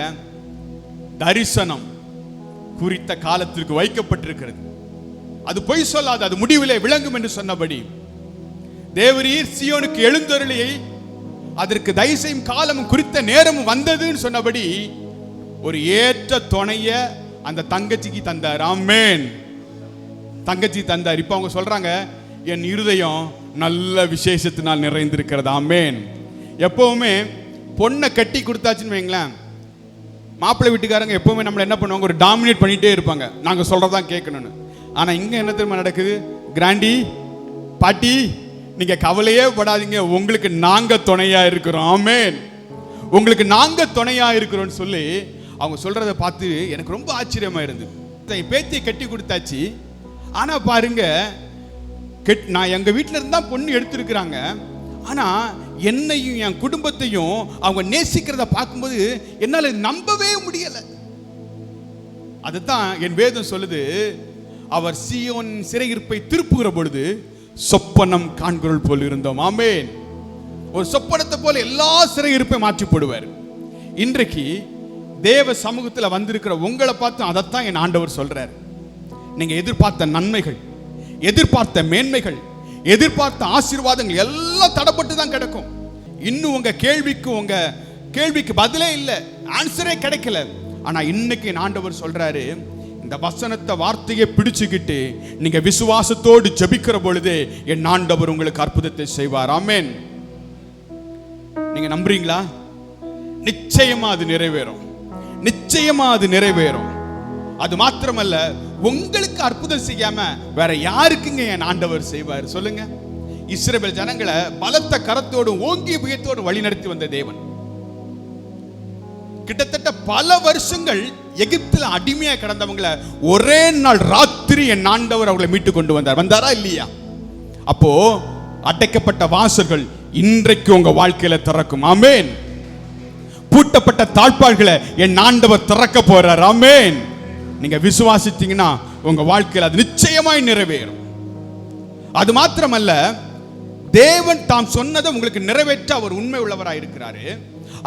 தரிசனம் குறித்த காலத்திற்கு வைக்கப்பட்டிருக்கிறது, அது பொய் சொல்லாது, அது முடிவிலே விளங்கும் என்று சொன்னபடி தேவரீர் சீயோனுக்கு எழுந்தருளி அதற்கு தயசையும் காலமும் குறித்த நேரமும் வந்ததுன்னு சொன்னபடி ஒரு ஏற்ற துணைய அந்த தங்கச்சிக்கு தந்தார். ஆமென். தங்கச்சி தந்தார். இப்ப அவங்க சொல்றாங்க, என் இருதயம் நல்ல விசேஷத்தினால் நிறைந்திருக்கிறது. ஆமென். எப்பவுமே பொண்ணை கட்டி கொடுத்தாச்சுன்னு வைங்களேன், மாப்பிள்ளை வீட்டுக்காரங்க எப்பவுமே நம்மளை என்ன பண்ணுவாங்க, ஒரு டாமினேட் பண்ணிட்டே இருப்பாங்க, நாங்க சொல்றதான் கேட்கணும்னு. ஆனா இங்க என்ன தெரியுமா நடக்குது, கிராண்டி பாட்டி நீங்க கவலையே படாதீங்க, உங்களுக்கு நாங்க துணையா இருக்கிறோம். ஆமென். உங்களுக்கு நாங்க துணையா இருக்கிறோம்னு சொல்லி அவங்க சொல்றதை பார்த்து எனக்கு ரொம்ப ஆச்சரியமா இருந்தது. பேத்தியை கட்டி கொடுத்தாச்சு, ஆனா பாருங்க, நான் எங்க வீட்டுல இருந்தா பொண்ணு எடுத்திருக்கிறாங்க, ஆனா என்னையும் என் குடும்பத்தையும் அவங்க நேசிக்கிறத பார்க்கும்போது என்னால நம்பவே முடியல. அதுதான் என் வேதம் சொல்லுது, அவர் சீயோன் சிறையிருப்பை திருப்புகிற பொழுது சொப்பனம் காண்கிறோள் போல் இருந்தோம். ஆமென். ஒரு சொப்பனத்தை போல எல்லா சிறையிருப்பை மாற்றி போடுவார். இன்றைக்கு தேவ சமூகத்தில் வந்திருக்கிற உங்களை பார்த்து அதைத்தான் என் ஆண்டவர் சொல்றார். நீங்க எதிர்பார்த்த நன்மைகள், எதிர்பார்த்த மேன்மைகள், எதிர்பார்த்த ஆசீர்வாதங்கள் எல்லாம் தடைப்பட்டு தான் கிடக்கும். இன்னும் உங்க கேள்விக்கு பதிலே இல்லை, ஆன்சரே கிடைக்கல. ஆனா இன்னைக்கு ஆண்டவர் சொல்றாரு, இந்த வசனத்தை வார்த்தையை பிடிச்சுக்கிட்டு நீங்க விசுவாசத்தோடு ஜெபிக்கிற பொழுது என் ஆண்டவர் உங்களுக்கு அற்புதத்தை செய்வார். ஆமென். நீங்க நம்புறீங்களா? நிச்சயமா அது நிறைவேறும், நிச்சயமா அது நிறைவேறும். அது மாத்திரமல்ல, உங்களுக்கு அற்புதம் செய்யாம வேற யாருக்குங்க என் ஆண்டவர் செய்வார் சொல்லுங்க? இஸ்ரவேல் ஜனங்களை பலத்த கரத்தோடு ஓங்கிய புயத்தோடு வழி நடத்தி வந்த தேவன், கிட்டத்தட்ட பல வருஷங்கள் எகிப்தில் அடிமையா கிடந்தவங்களை ஒரே நாள் ராத்திரி என் ஆண்டவர் அவங்களை மீட்டு கொண்டு வந்தாரா இல்லையா? அப்போ அடைக்கப்பட்ட வாசல்கள் இன்றைக்கு உங்க வாழ்க்கையில திறக்கும். ஆமென். பூட்டப்பட்ட தாழ்பாள்களை என் ஆண்டவர் திறக்க போறார். ஆமென். நீங்க விசுவாசித்தீங்கன்னா உங்க வாழ்க்கையில் அது நிச்சயமாய் நிறைவேறும். அது மாத்திரமல்ல, தேவன் தாம் சொன்னதை உங்களுக்கு நிறைவேற்ற அவர் உண்மை உள்ளவராய் இருக்கிறாரு.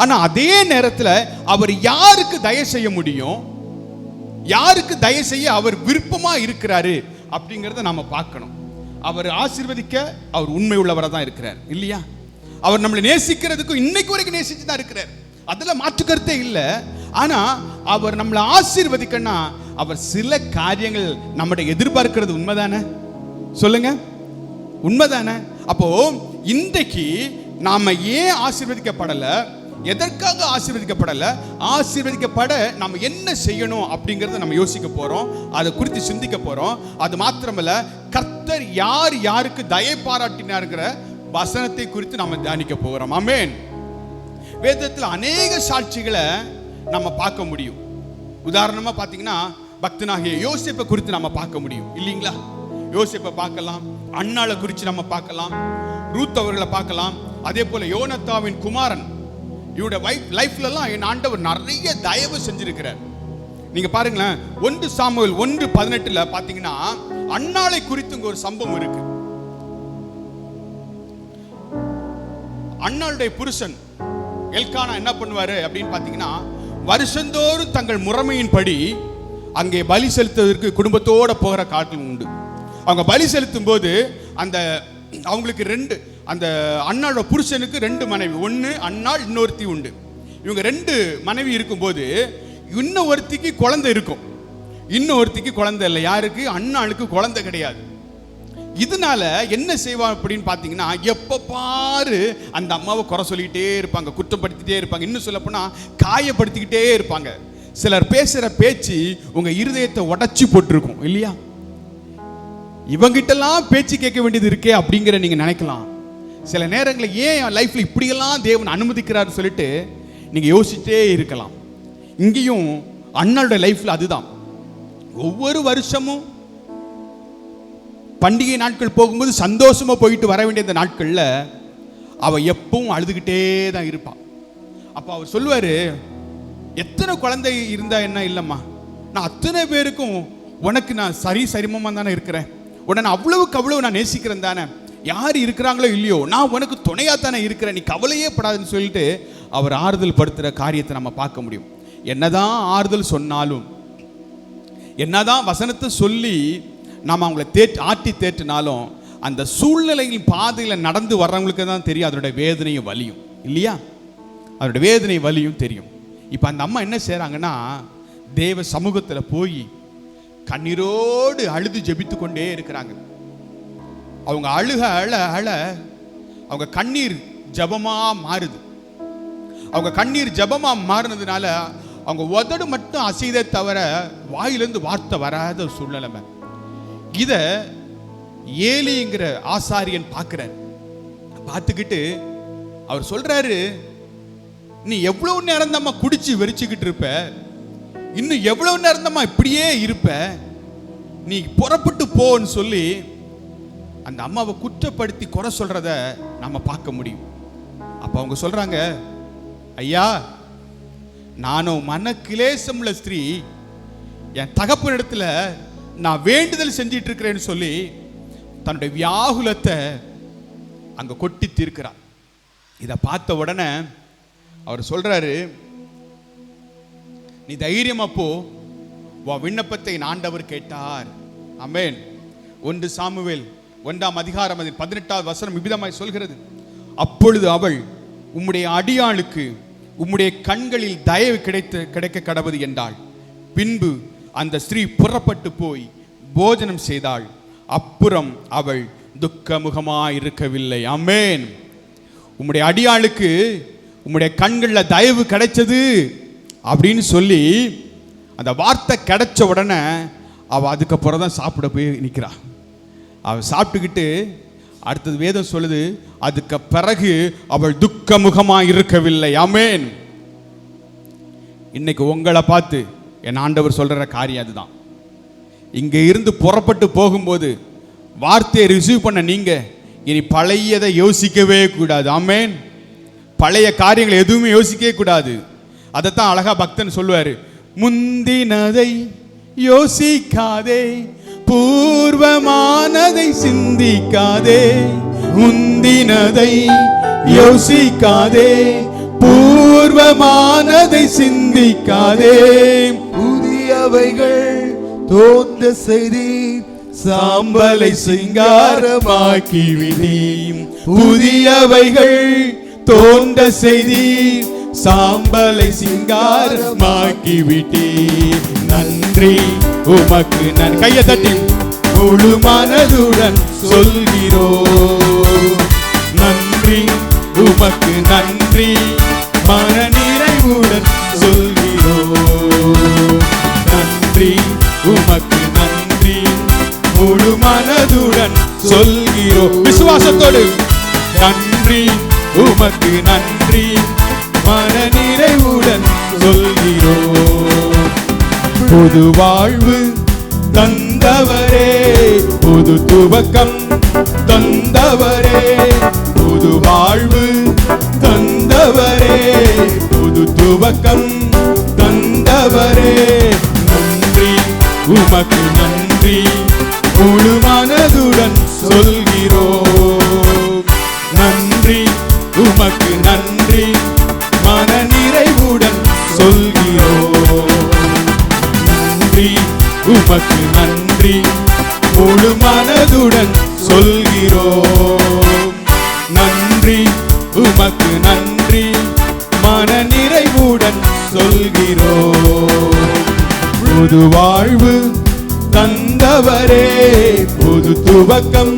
ஆனா அதே நேரத்தில் அவர் யாருக்கு தயவு செய்ய முடியும், யாருக்கு தயவு செய்ய அவர் விருப்பமா இருக்கிறாரு அப்படிங்கறத நாம பார்க்கணும். அவர் ஆசீர்வதிக்க அவர் உண்மை உள்ளவராக தான் இருக்கிறார் இல்லையா? அவர் நம்மளை நேசிக்கிறதுக்கு இன்னைக்கு வரைக்கும் நேசிச்சு தான் இருக்கிறார், அதுல மாற்று கருத்தே இல்லை. ஆனா அவர் நம்மளை ஆசீர்வதிக்கன்னா அவர் சில காரியங்கள் நம்முடைய எதிர்பார்க்கிறது உண்மைதானே சொல்லுங்க? உண்மைதானே? அப்போ இன்றைக்கு நாம ஏன் ஆசீர்வதிக்கப்படல, எதற்காக ஆசீர்வதிக்கப்படல, ஆசீர்வதிக்கப்பட நாம என்ன செய்யணும் அப்படிங்கறத நம்ம யோசிக்க போறோம், அதை குறித்து சிந்திக்க போறோம். அது மாத்திரமல்ல, கர்த்தர் யார் யாருக்கு தயை பாராட்டினார்ங்கிற வசனத்தை குறித்து நாம தியானிக்க போறோம். ஆமென். வேதத்தில் அநேக சாட்சிகளை நம்ம பார்க்க முடியும். உதாரணமா பாத்தீங்கன்னா, பக்தனாகிய யோசேப்பை குறித்து நம்ம பார்க்க முடியும் இல்லைங்களா? யோசேப்பை பார்க்கலாம், அன்னாளை குறித்து நம்ம பார்க்கலாம், ரூத் அவர்களை பார்க்கலாம். அதே போல யோனத்தாவின் குமாரன் இவருடைய லைஃப்ல எல்லாம் என் ஆண்டவர் நிறைய தயவு செஞ்சிருக்கிறார். நீங்க பாருங்களேன், 1 சாமுவேல் 1:18 பாத்தீங்கன்னா அன்னாளை குறித்து ஒரு சம்பவம் இருக்கு. அன்னாளுடைய புருஷன் எல்கானா என்ன பண்ணுவாரு அப்படின்னு பாத்தீங்கன்னா, வருஷந்தோறும் தங்கள் முறைமையின்படி அங்கே பலி செலுத்துவதற்கு குடும்பத்தோட போகிற காட்கள் உண்டு. அவங்க பலி செலுத்தும் போது அந்த அவங்களுக்கு அந்த அண்ணாளோட புருஷனுக்கு 2 மனைவி, ஒன்று அண்ணாள், இன்னொருத்தி உண்டு. இவங்க 2 மனைவி இருக்கும்போது இன்னொருத்திக்கு குழந்தை இருக்கும், இன்னொருத்திக்கு குழந்தை இல்லை. யாருக்கு? அண்ணாளுக்கு குழந்தை கிடையாது. இதனால என்ன செய்வாங்க அப்படின்னு பார்த்தீங்கன்னா, எப்போ பாரு அந்த அம்மாவை குறை சொல்லிக்கிட்டே இருப்பாங்க, குற்றப்படுத்திட்டே இருப்பாங்க, இன்னும் சொல்ல போனால் காயப்படுத்திக்கிட்டே இருப்பாங்க. சிலர் பேசுகிற பேச்சு உங்க இருதயத்தை உடைச்சி போட்டிருக்கும் இல்லையா? இவங்கிட்டலாம் பேச்சு கேட்க வேண்டியது இருக்கே அப்படிங்கிற நீங்க நினைக்கலாம். சில நேரங்களில் ஏன் லைஃப்ல இப்படியெல்லாம் தேவன் அனுமதிக்கிறார் சொல்லிட்டு நீங்க யோசிச்சுட்டே இருக்கலாம். இங்கேயும் அண்ணாளுடைய லைஃப்ல அதுதான். ஒவ்வொரு வருஷமும் பண்டிகை நாட்கள் போகும்போது சந்தோஷமா போயிட்டு வர வேண்டிய இந்த நாட்கள்ல அவ எப்பவும் அழுதுகிட்டே தான் இருப்பான். அப்ப அவர் சொல்லுவாரு, எத்தனை குழந்தை இருந்தா என்ன இல்லம்மா, நான் அத்தனை பேருக்கும் உனக்கு நான் சரிசமமா தானே இருக்கிறேன், உடனே அவ்வளவுக்கு அவ்வளவு நான் நேசிக்கிறேன் தானே, யார் இருக்கிறாங்களோ இல்லையோ நான் உனக்கு துணையா தானே இருக்கிறேன், நீ கவலையே படாதுன்னு சொல்லிட்டு அவர் ஆறுதல் படுத்துற காரியத்தை நம்ம பார்க்க முடியும். என்னதான் ஆறுதல் சொன்னாலும், என்னதான் வசனத்தை சொல்லி நாம் அவங்கள ஆட்டி தேற்றினாலும், அந்த சூழ்நிலையின் பாதையில் நடந்து வர்றவங்களுக்கு தான் தெரியும் அதனுடைய வேதனையும் வலியும் இல்லையா? அதனுடைய வேதனை வலியும் தெரியும். இப்போ அந்த அம்மா என்ன செய்கிறாங்கன்னா, தேவ சமூகத்தில் போய் கண்ணீரோடு அழுது ஜெபித்து கொண்டே இருக்கிறாங்க. அவங்க அழுக அழ அழ அவங்க கண்ணீர் ஜபமா மாறுது. அவங்க கண்ணீர் ஜபமா மாறினதுனால அவங்க உதடு மட்டும் அசைதே தவிர வாயிலிருந்து வார்த்தை வராத சூழ்நிலைமை. இத ஏலிங்கிற ஆசாரியன் பார்க்கிறார். பார்த்துக்கிட்டு அவர் சொல்றாரு, நீ எவ்வளவு நேரம் தான் குடிச்சு வெறிச்சுக்கிட்டு இருப்ப, இன்னும் எவ்வளவு நேரம் தான் இப்படியே இருப்ப, நீ புறப்பட்டு போன்னு சொல்லி அந்த அம்மாவை குற்றப்படுத்தி குறை சொல்றத நம்ம பார்க்க முடியும். அப்ப அவங்க சொல்றாங்க, ஐயா நானும் மன கிளேசமுள்ள ஸ்திரீ, என் தகப்பன் இடத்துல நான் வேண்டுதல் செஞ்சிட்டு இருக்கிறேன்னு சொல்லி தன்னுடைய வியாகுலத்தை அங்க கொட்டி தீர்க்கிறார். இதை பார்த்த உடனே அவர் சொல்றாரு, நீ தைரியமா போ, உன் விண்ணப்பத்தை ஆண்டவர் கேட்டார். ஆமென். 1 சாமுவேல் 1 அதிகாரம் 18 வசனம் விபிதமாய் சொல்கிறது, அப்பொழுது அவள், உம்முடைய அடியாளுக்கு உம்முடைய கண்களில் தயவு கிடைக்க கடவது என்றாள். பின்பு அந்த ஸ்திரீ புறப்பட்டு போய் போஜனம் செய்தாள். அப்புறம் அவள் துக்கமுகமாயிருக்கவில்லை. ஆமென். உம்முடைய அடியாளுக்கு உம்முடைய கண்களில் தயவு கிடைச்சது அப்படின்னு சொல்லி அந்த வார்த்தை கிடைச்ச உடனே அவள் அதுக்கப்புறம் தான் சாப்பிட போய் நிற்கிறா. அவள் சாப்பிட்டுக்கிட்டு அடுத்தது வேதம் சொல்லுது, அதுக்கு பிறகு அவள் துக்கமுகமாக இருக்கவில்லை. ஆமென். இன்னைக்கு உங்களை பார்த்து என் ஆண்டவர் சொல்ற காரியம் அதுதான். இங்க இருந்து புறப்பட்டு போகும்போது வார்த்தையை ரிசீவ் பண்ண நீங்க இனி பழையதை யோசிக்கவே கூடாது. ஆமென். பழைய காரியங்களை எதுவுமே யோசிக்கவே கூடாது. அதைத்தான் அழகா பக்தன் சொல்லுவாரு, முந்தினதை யோசிக்காதே, பூர்வமானதை சிந்திக்காதே. முந்தினதை யோசிக்காதே, பூர்வமானதை சிந்திக்காதே. புதியவைகள் தோன்ற செய்தி, சாம்பலை சிங்காரமாக்கி விதி. புதியவைகள் தோன்ற செய்தி, சாம்பலை சிங்காரமாக்கி விட்டி. நன்றி உமக்கு நான் கையை தட்டி முழு மனதுடன் சொல்கிறோம். நன்றி உமக்கு நன்றி, மன நிறைவுடன் சொல்கிறோம். நன்றி உமக்கு நன்றி, முழு மனதுடன் சொல்கிறோம். விசுவாசத்தோடு நன்றி உமக்கு நன்றி, மன நிறைவுடன் சொல்கிறோம். புது வாழ்வு தந்தவரே, புது துவக்கம் தந்தவரே, புது வாழ்வு தந்தவரே, புது துவக்கம் தந்தவரே. நன்றி உமக்கு நன்றி, முழு மனதுடன் சொல்கிறோம். நன்றி உமக்கு நன்றி, மன நிறைவுடன் சொல்கிறோம். நன்றி உமக்கு நன்றி, முழு மனதுடன் சொல்கிறோம். நன்றி உமக்கு நன்றி, மன நிறைவுடன் சொல்கிறோம். புது வாழ்வு தந்தவரே, புது துவக்கம்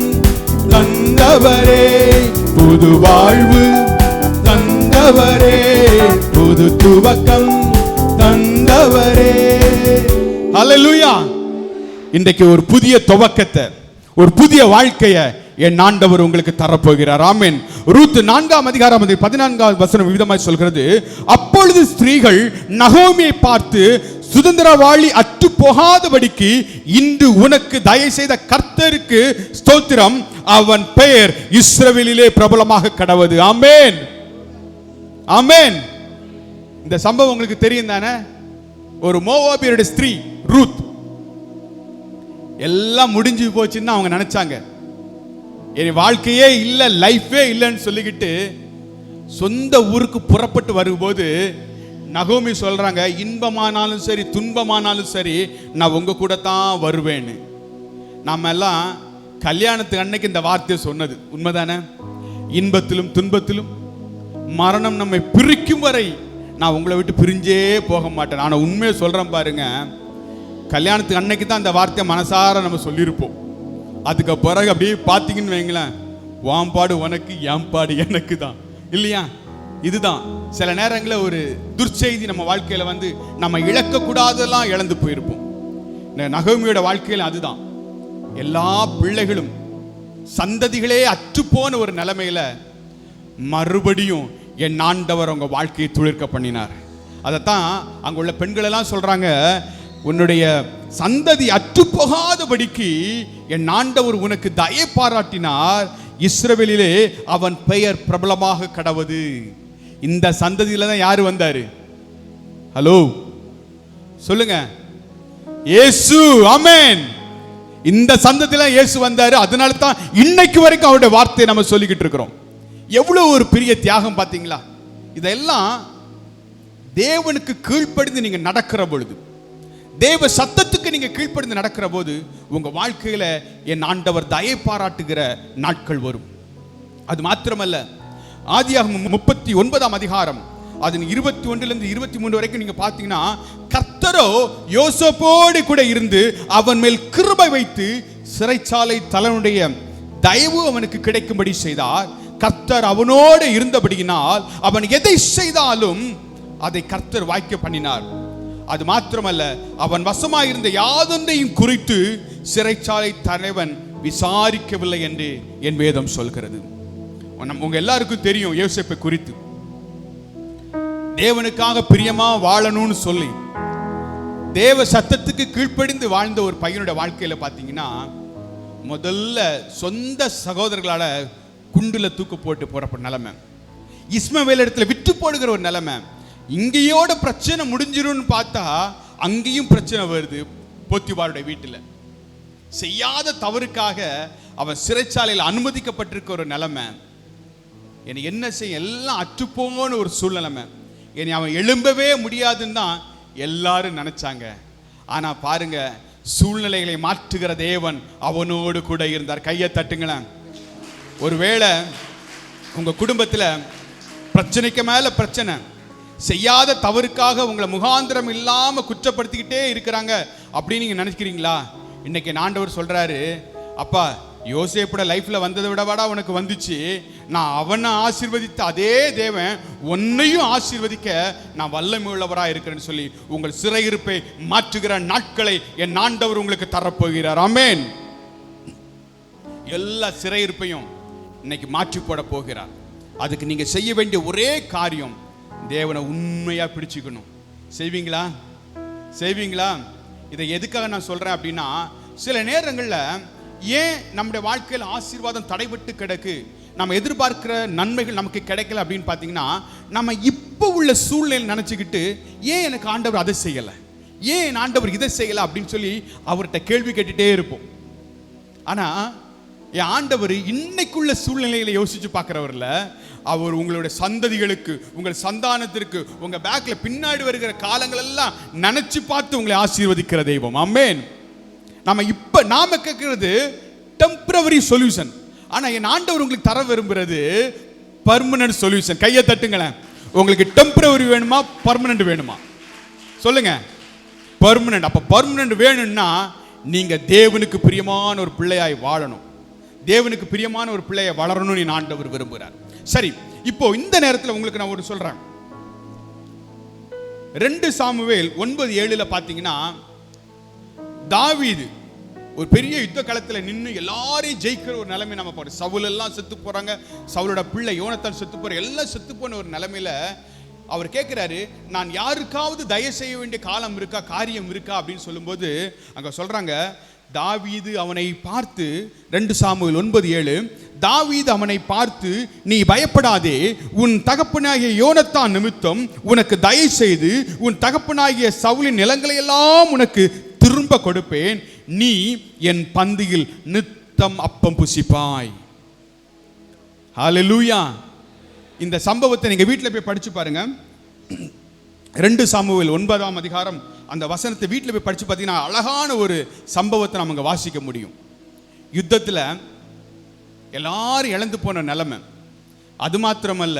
தந்தவரே, புது வாழ்வு தந்தவரே, புது துவக்கம் தந்தவரே. ஹல்லேலூயா. இன்றைக்கு ஒரு புதிய துவக்கத்தை, ஒரு புதிய வாழ்க்கையை என் ஆண்டவர் உங்களுக்கு தரப்போகிறார். ஆமென். ரூத் 4:14 விதமாய் சொல்கிறது, அப்பொழுது ஸ்திரீகள் நகோமியை பார்த்து, சுதந்திரவாளி அற்று போகாதபடிக்கு இன்று உனக்கு தயை செய்த கர்த்தருக்கு ஸ்தோத்திரம், அவன் பெயர் இஸ்ரவேலிலே பிரபலமாக கடவது. ஆமென். ஆமென். இந்த சம்பவம் உங்களுக்கு தெரியும் தானே? ஒரு மோவாபியருடைய ஸ்திரீ ரூத். எல்லாம் முடிஞ்சு போச்சுன்னு அவங்க நினைச்சாங்க. என் வாழ்க்கையே இல்லை, லைஃபே இல்லைன்னு சொல்லிக்கிட்டு சொந்த ஊருக்கு புறப்பட்டு வரும்போது நகோமி சொல்றாங்க, இன்பமானாலும் சரி துன்பமானாலும் சரி நான் உங்க கூட தான் வருவேன்னு. நாம எல்லாம் கல்யாணத்துக்கு அன்னைக்கு இந்த வார்த்தையை சொன்னது உண்மைதானே? இன்பத்திலும் துன்பத்திலும் மரணம் நம்மை பிரிக்கும் வரை நான் உங்களை விட்டு பிரிஞ்சே போக மாட்டேன். ஆனால் உண்மையை சொல்றேன் பாருங்க, கல்யாணத்துக்கு அன்னைக்கு தான் அந்த வார்த்தையை மனசார நம்ம சொல்லியிருப்போம். அதுக்கு பிறகு அப்படியே பார்த்தீங்கன்னு வைங்களேன், வாம்பாடு உனக்கு ஏம்பாடு எனக்கு தான், இல்லையா? இதுதான் சில நேரங்களில் ஒரு துர்ச்செய்தி நம்ம வாழ்க்கையில் வந்து நம்ம இழக்கக்கூடாதெல்லாம் இழந்து போயிருப்போம். நகோமியோட வாழ்க்கையில் அதுதான். எல்லா பிள்ளைகளும் சந்ததிகளே அற்றுப்போன ஒரு நிலைமையில மறுபடியும் என் ஆண்டவர் அவங்க வாழ்க்கையை துளிர்க்க பண்ணினார். அதைத்தான் அங்க உள்ள பெண்கள் எல்லாம் சொல்றாங்க, உன்னுடைய சந்ததி அற்றுப்போகாதபடிக்கு என் ஆண்டவர் உனக்கு தயை பாராட்டினார், இஸ்ரவேலிலே அவன் பெயர் பிரபலமாக கடவது. இந்த சந்ததியில தான் யாரு வந்தாரு? ஹலோ சொல்லுங்க, இயேசு. ஆமென். இந்த சந்ததியில இயேசு வந்தாரு. அதனால தான் இன்னைக்கு வரைக்கும் அவருடைய வார்த்தையை நம்ம சொல்லிக்கிட்டு இருக்கிறோம். எவ்வளவு ஒரு பெரிய தியாகம் பாத்தீங்களா? இதெல்லாம் தேவனுக்கு கீழ்ப்படிந்து நீங்க நடக்கிற பொழுது, தேவ சத்தத்துக்கு நீங்க கீழ்ப்படிந்து நடக்கிற போது உங்க வாழ்க்கையில என் ஆண்டவர் தயை பாராட்டுகிற நாட்கள் வரும். அது மாத்திரமல்ல, ஆதியாகமம் 39ஆம் அதிகாரம் அதன் 21 23 வரைக்கும் நீங்க பாத்தீங்கன்னா, கர்த்தரோ யோசேப்போடு கூட இருந்து அவன் மேல் கிருபை வைத்து சிறைச்சாலை தலைவனுடைய தயவு அவனுக்கு கிடைக்கும்படி செய்தார். கர்த்தர் அவனோடு இருந்தபடியினால் அவன் எதை செய்தாலும் அதை கர்த்தர் வாய்க்க பண்ணினார். அது மாத்திரமல்ல, அவன் வசமாயிருந்த யாதொன்றையும் குறித்து சிறைச்சாலை தலைவன் விசாரிக்கவில்லை என்று என் வேதம் சொல்கிறது. உங்க எல்லாருக்கும் தெரியும் யோசேப்பை குறித்து. தேவனுக்காக பிரியமா வாழணும்னு சொல்லி தேவ சத்தத்துக்கு கீழ்ப்படிந்து வாழ்ந்த ஒரு பையனுடைய வாழ்க்கையில பாத்தீங்கன்னா, முதல்ல சொந்த சகோதரர்களால குண்டுல தூக்கு போட்டு போற நிலைமை, இஸ்மவேல் இடத்துல விட்டு போடுகிற ஒரு நிலைமை. இங்கேயோட பிரச்சனை முடிஞ்சிரும்னு பார்த்தா அங்கேயும் பிரச்சனை வருது. போத்திபாருடைய வீட்டில் செய்யாத தவறுக்காக அவன் சிறைச்சாலையில் அனுமதிக்கப்பட்டிருக்க ஒரு நிலைமை. என்னை என்ன செய்ய எல்லாம் அற்றுப்போன ஒரு சூழ்நிலைமை. என்னை அவன் எழும்பவே முடியாதுன்னு தான் எல்லாரும் நினைச்சாங்க. ஆனா பாருங்க, சூழ்நிலைகளை மாற்றுகிற தேவன் அவனோடு கூட இருந்தார். கையை தட்டுங்களேன். ஒருவேளை உங்க குடும்பத்தில் பிரச்சனைக்கு மேல பிரச்சனை, செய்யாத தவறுக்காக உங்களை முகாந்திரம் இல்லாம குற்றப்படுத்திக்கிட்டே இருக்கிறாங்க அப்படின்னு நீங்க நினைக்கிறீங்களா? இன்னைக்கு ஆண்டவர் சொல்றாரு, அப்பா யோசேப்போட லைஃப்ல வந்ததை விடவாடா உனக்கு வந்துச்சு. நான் அவனை ஆசீர்வதித்த அதே தேவன் உன்னையும் ஆசீர்வதிக்க நான் வல்லமை உள்ளவராக இருக்கிறேன்னு சொல்லி உங்கள் சிறையிருப்பை மாற்றுகிற நாட்களை என் ஆண்டவர் உங்களுக்கு தரப்போகிறார். ஆமென். எல்லா சிறையிருப்பையும் இன்னைக்கு மாற்றி போட போகிறார். அதுக்கு நீங்க செய்ய வேண்டிய ஒரே காரியம், தேவனை உண்மையா பிடிச்சுக்கணும். செய்வீங்களா? செய்வீங்களா? இதை எதுக்காக நான் சொல்றேன் அப்படின்னா, சில நேரங்களில் ஏன் நம்முடைய வாழ்க்கையில் ஆசீர்வாதம் தடைபட்டு கிடக்கு, நம்ம எதிர்பார்க்கிற நன்மைகள் நமக்கு கிடைக்கல அப்படின்னு பார்த்தீங்கன்னா, நம்ம இப்போ உள்ள சூழ்நிலை நினச்சிக்கிட்டு ஏன் எனக்கு ஆண்டவர் அதை செய்யலை, ஏன் என் ஆண்டவர் இதை செய்யலை அப்படின்னு சொல்லி அவர்கிட்ட கேள்வி கேட்டுட்டே இருப்போம். ஆனால் என் ஆண்டவர் இன்னைக்குள்ள சூழ்நிலைகளை யோசிச்சு பார்க்குறவரில், அவர் உங்களுடைய சந்ததிகளுக்கு, உங்கள் சந்தானத்திற்கு, உங்க பேக்ல பின்னாடி வருகிற காலங்கள் எல்லாம் நினைச்சு பார்த்து உங்களை ஆசீர்வதிக்கிற தெய்வம். ஆமென். நாம கேட்கிறது டெம்பரவரி சொல்யூஷன். ஆனா என் ஆண்டவர் உங்களுக்கு தர விரும்புறது பர்மனன்ட் சொல்யூஷன். கையை தட்டுங்களேன். உங்களுக்கு டெம்பரவரி வேணுமா, பர்மனன்ட் வேணுமா? சொல்லுங்க. பர்மனன்ட். அப்ப பர்மனன்ட் வேணும்னா நீங்க தேவனுக்கு பிரியமான ஒரு பிள்ளையாய் வாழணும். தேவனுக்கு பிரியமான ஒரு பிள்ளையை வளரணும்னு என் ஆண்டவர் விரும்புகிறார். சரி, இப்போ இந்த நேரத்தில் உங்களுக்கு நான் ஒரு சொல்றேன். 2 சாமுவேல் 9:7 பார்த்தீங்கன்னா, தாவீது ஒரு பெரிய யுத்த களத்தில் நின்று எல்லாரையும் ஜெயிக்கிற ஒரு நிலைமை நம்ம போறோம். சவுல் எல்லாம் செத்து போறாங்க, சவுலோட பிள்ளை யோனத்தான் செத்து போற, எல்லாம் செத்து போன ஒரு நிலைமையில அவர் கேட்கிறாரு, நான் யாருக்காவது தயவு செய்ய வேண்டிய காலம் இருக்கா, காரியம் இருக்கா அப்படின்னு சொல்லும்போது அங்க சொல்றாங்க, தாவீது அவனை பார்த்து 2 சாமுவேல் 9:7, தாவீது அவனை பார்த்து, நீ பயப்படாதே, உன் தகப்பனாகிய யோனத்தான் நிமித்தம் உனக்கு தயவு செய்து உன் தகப்பனாகிய சவுலின் நிலங்களை எல்லாம் உனக்கு திரும்ப கொடுப்பேன், நீ என் பந்தியில் நித்தம் அப்பம் புசிப்பாய். ஹல்லேலூயா. இந்த சம்பவத்தை நீங்க வீட்டில் போய் படிச்சு பாருங்க. 2 சாமுவேல் 9ஆம் அதிகாரம் அந்த வசனத்தை வீட்டில் போய் படிச்சு பார்த்தீங்கன்னா அழகான ஒரு சம்பவத்தை நம்ம வாசிக்க முடியும். யுத்தத்தில் எல்லாரும் இழந்து போன நிலைமை. அது மாத்திரமல்ல,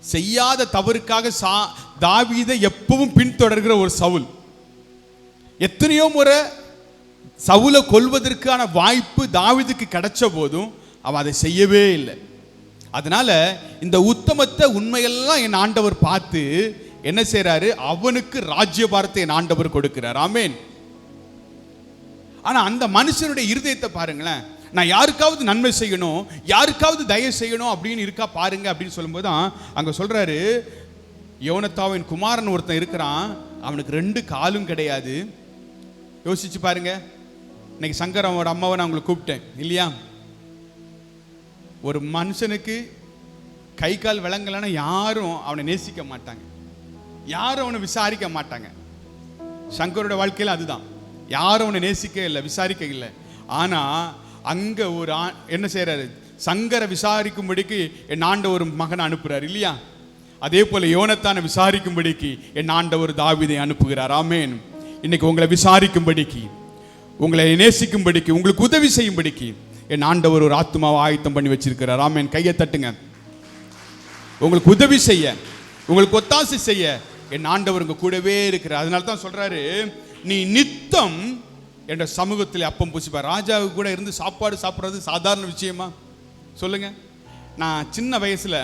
செய்யாத தவறுக்காக தாவீதை எப்பவும் பின்தொடர்கிற ஒரு சவுல். எத்தனையோ முறை சவுலை கொல்வதற்கான வாய்ப்பு தாவீதுக்கு கிடைச்ச போதும் அவன் அதை செய்யவே இல்லை. அதனால இந்த உத்தமத்தை உண்மையெல்லாம் என் ஆண்டவர் பார்த்து என்ன செய்யறாரு, அவனுக்கு ராஜ்யபாரத்தை என் ஆண்டவர் கொடுக்கிறார். ஆமென். ஆனா அந்த மனுஷனுடைய இருதயத்தை பாருங்களேன். நான் யாருக்காவது நன்மை செய்யணும், யாருக்காவது தயவு செய்யணும் அப்படின்னு இருக்கா பாருங்க அப்படின்னு சொல்லும்போது தான் அங்க சொல்றாரு, யோனத்தாவின் குமாரன் ஒருத்தன் இருக்கிறான், அவனுக்கு 2 காலும் கிடையாது. யோசிச்சு பாருங்க. இன்னைக்கு சங்கரவோட அம்மாவை நான் உங்களுக்கு கூப்பிட்டேன் இல்லையா? ஒரு மனுஷனுக்கு கை கால் விளங்கலைன்னா யாரும் அவனை நேசிக்க மாட்டாங்க, யாரும் அவனை விசாரிக்க மாட்டாங்க. சங்கரோட வாழ்க்கையில் அதுதான், யாரும் அவனை நேசிக்க இல்லை, விசாரிக்க இல்லை. ஆனா அங்க ஒரு என்ன செய்யறாரு, சங்கரை விசாரிக்கும்படிக்கு என் ஆண்டவர் ஒரு மகனை அனுப்புறாரு இல்லையா? அதே போல யோனத்தானை விசாரிக்கும்படிக்கு என் ஆண்டவர் தாவீதை அனுப்புகிறார். ஆமென். இன்னைக்கு உங்களை விசாரிக்கும்படிக்கு, உங்களை நேசிக்கும்படிக்கு, உங்களுக்கு உதவி செய்யும்படிக்கு என் ஆண்டவர் ஒரு ஆத்துமாவை ஆயத்தம் பண்ணி வச்சிருக்கிறார். ஆமென். கையை தட்டுங்க. உங்களுக்கு உதவி செய்ய, உங்களுக்கு ஒத்தாசை செய்ய என் ஆண்டவர் உங்க கூடவே இருக்கிறார். அதனால தான் சொல்றாரு, நீ நித்தம் என்ற சமூகத்தில் அப்பம் புசிப்பார். ராஜாவுக்கு கூட இருந்து சாப்பாடு சாப்பிட்றது சாதாரண விஷயமா சொல்லுங்க? நான் சின்ன வயசுல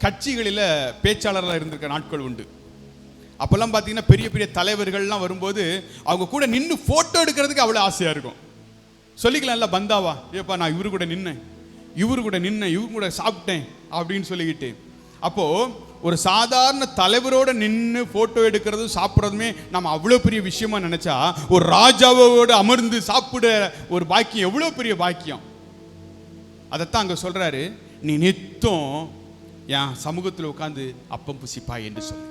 கட்சிகளில் பேச்சாளராக இருந்திருக்க நாட்கள் உண்டு. அப்போல்லாம் பார்த்தீங்கன்னா பெரிய பெரிய தலைவர்கள்லாம் வரும்போது அவங்க கூட நின்று ஃபோட்டோ எடுக்கிறதுக்கு அவ்வளோ ஆசையாக இருக்கும். சொல்லிக்கலாம்ல, பந்தாவா, ஏப்பா நான் இவரு கூட நின்னேன், இவரு கூட சாப்பிட்டேன் அப்படின்னு சொல்லிக்கிட்டு. அப்போது ஒரு சாதாரண தலைவரோட நின்று ஃபோட்டோ எடுக்கிறதும் சாப்பிட்றதுமே நம்ம அவ்வளோ பெரிய விஷயமா நினச்சா, ஒரு ராஜாவோடு அமர்ந்து சாப்பிட ஒரு பாக்கியம் எவ்வளோ பெரிய பாக்கியம். அதைத்தான் அங்கே சொல்கிறாரு, நீ நித்தம் என் சமூகத்தில் உட்காந்து அப்பம் புசிப்பாய் என்று சொல்லி.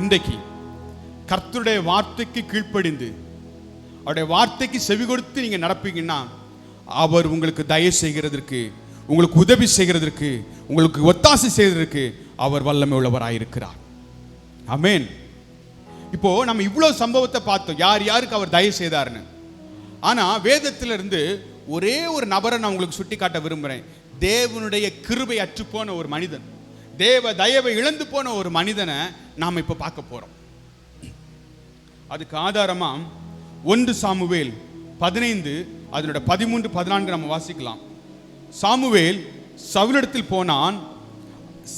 இன்றைக்கு கர்த்தருடைய வார்த்தைக்கு கீழ்ப்படிந்து அவருடைய வார்த்தைக்கு செவி கொடுத்து நீங்க நடப்பீங்கன்னா, அவர் உங்களுக்கு தயவு செய்கிறதற்கு, உங்களுக்கு உதவி செய்கிறதற்கு, உங்களுக்கு ஒத்தாசை செய்வதற்கு அவர் வல்லமை உள்ளவராயிருக்கிறார். ஆமென். இப்போ நம்ம இவ்வளவு சம்பவத்தை பார்த்தோம், யார் யாருக்கு அவர் தயவு செய்தார்னு. ஆனா வேதத்திலிருந்து ஒரே ஒரு நபரை நான் உங்களுக்கு சுட்டி காட்ட விரும்புகிறேன். தேவனுடைய கிருபை அற்று போன ஒரு மனிதன், தேவ தயவை இழந்து போன ஒரு மனிதனை நாம் இப்போ பார்க்க போறோம். அதுக்கு ஆதாரமா 1 சாமுவேல் 15 அதனுடைய 13, 14 நம்ம வாசிக்கலாம். சாமுவேல் சவுலிடத்தில் போனான்.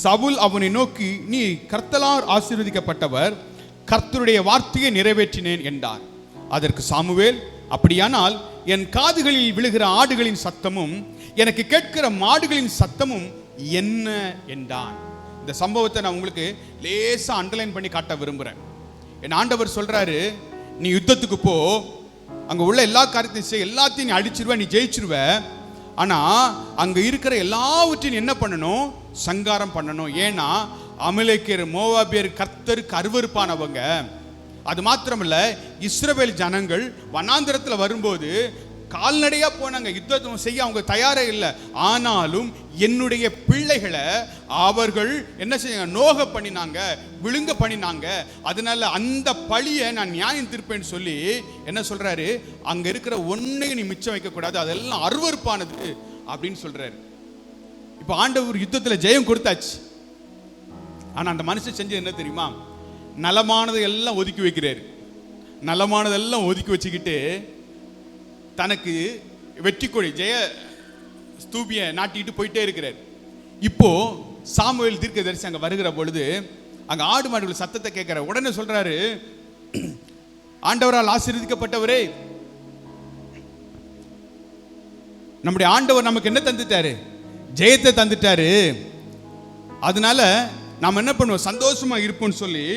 சவுல் அவனை நோக்கி, நீ கர்த்தரால் ஆசீர்வதிக்கப்பட்டவர், கர்த்தருடைய வார்த்தையை நிறைவேற்றினேன் என்றார். அதற்கு சாமுவேல், அப்படியானால் என் காதுகளில் விழுகிற ஆடுகளின் சத்தமும் எனக்கு கேட்கிற மாடுகளின் சத்தமும் என்ன என்றான். இந்த சம்பவத்தை நான் உங்களுக்கு லேசா அண்டர்லைன் பண்ணி காட்ட விரும்புகிறேன். என் ஆண்டவர் சொல்றாரு, நீ யுத்தத்துக்கு போ, அங்க உள்ள எல்லா காரியத்தையும் செய், எல்லாத்தையும் நீ அடிச்சிருவ, நீ ஜெயிச்சிருவ. ஆனா அங்க இருக்கிற எல்லாவற்றையும் என்ன பண்ணணும்? சங்காரம் பண்ணணும். ஏன்னா அமலேக்கியர், மோவாபியர் கர்த்தருக்கு அருவருப்பானவங்க. அது மாத்திரமல்ல, இஸ்ரவேல் ஜனங்கள் வனாந்திரத்தில் வரும்போது கால்நடையா போனாங்க, யுத்தம் செய்ய அவங்க தயாரே இல்லை. ஆனாலும் என்னுடைய பிள்ளைகளை அவர்கள் என்ன செய்ய, நோக பண்ணினாங்க, விழுங்க பண்ணினாங்க. அதனால அந்த பழியை நான் நியாயம் தீர்ப்பேன்னு சொல்லி என்ன சொல்றாரு, அங்க இருக்கிற ஒன்னையும் நீ மிச்சம் வைக்க கூடாது, அதெல்லாம் அருவருப்பானது அப்படின்னு சொல்றாரு. இப்ப ஆண்டவர் யுத்தத்துல ஜெயம் கொடுத்தாச்சு. ஆனா அந்த மனுஷன் செஞ்சது என்ன தெரியுமா? நலமானதை எல்லாம் ஒதுக்கி வைக்கிறாரு. நலமானதெல்லாம் ஒதுக்கி வச்சுக்கிட்டு தனக்கு வெற்றி கொடி, ஜெய ஸ்தூபியை நாட்டிட்டு போயிட்டே இருக்கிறார். இப்போ சாமுவேல் தீர்க்கதரிசி அங்க வருகிற பொழுது அங்க ஆடு மாடுகள் சத்தத்தை கேட்கிற உடனே சொல்றாரு, ஆண்டவரால் ஆசீர்வதிக்கப்பட்டவரே, நம்முடைய ஆண்டவர் நமக்கு என்ன தந்துட்டாரு? ஜெயத்தை தந்துட்டாரு. அதனால நாம் என்ன பண்ணுவோம்? சந்தோஷமா இருப்போம்னு சொல்லி,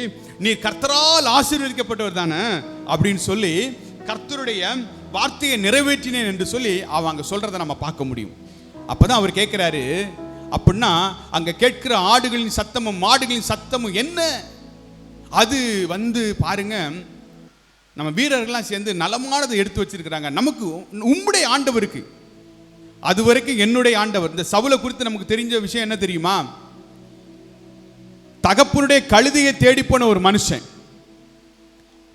நீ கர்த்தரால் ஆசீர்வதிக்கப்பட்டவர் தானே அப்படின்னு சொல்லி கர்த்தருடைய வார்த்தையை நிறைவேற்றினேன் என்று சொல்லி அவங்க சொல்றதை நம்ம பார்க்க முடியும். அப்பதான் அவர் கேட்கிறாரு, அப்படின்னா அங்க கேட்கிற ஆடுகளின் சத்தமும் மாடுகளின் சத்தமும் என்ன? அது பாருங்க, நம்ம வீரர்கள்லாம் சேர்ந்து நலமானதை எடுத்து வச்சிருக்கிறாங்க. நமக்கு உம்முடைய ஆண்டவருக்கு, அது வரைக்கும் என்னுடைய ஆண்டவர். இந்த சவுலை குறித்து நமக்கு தெரிஞ்ச விஷயம் என்ன தெரியுமா? தகப்பனுடைய கழுதையை தேடி போன ஒரு மனுஷன்.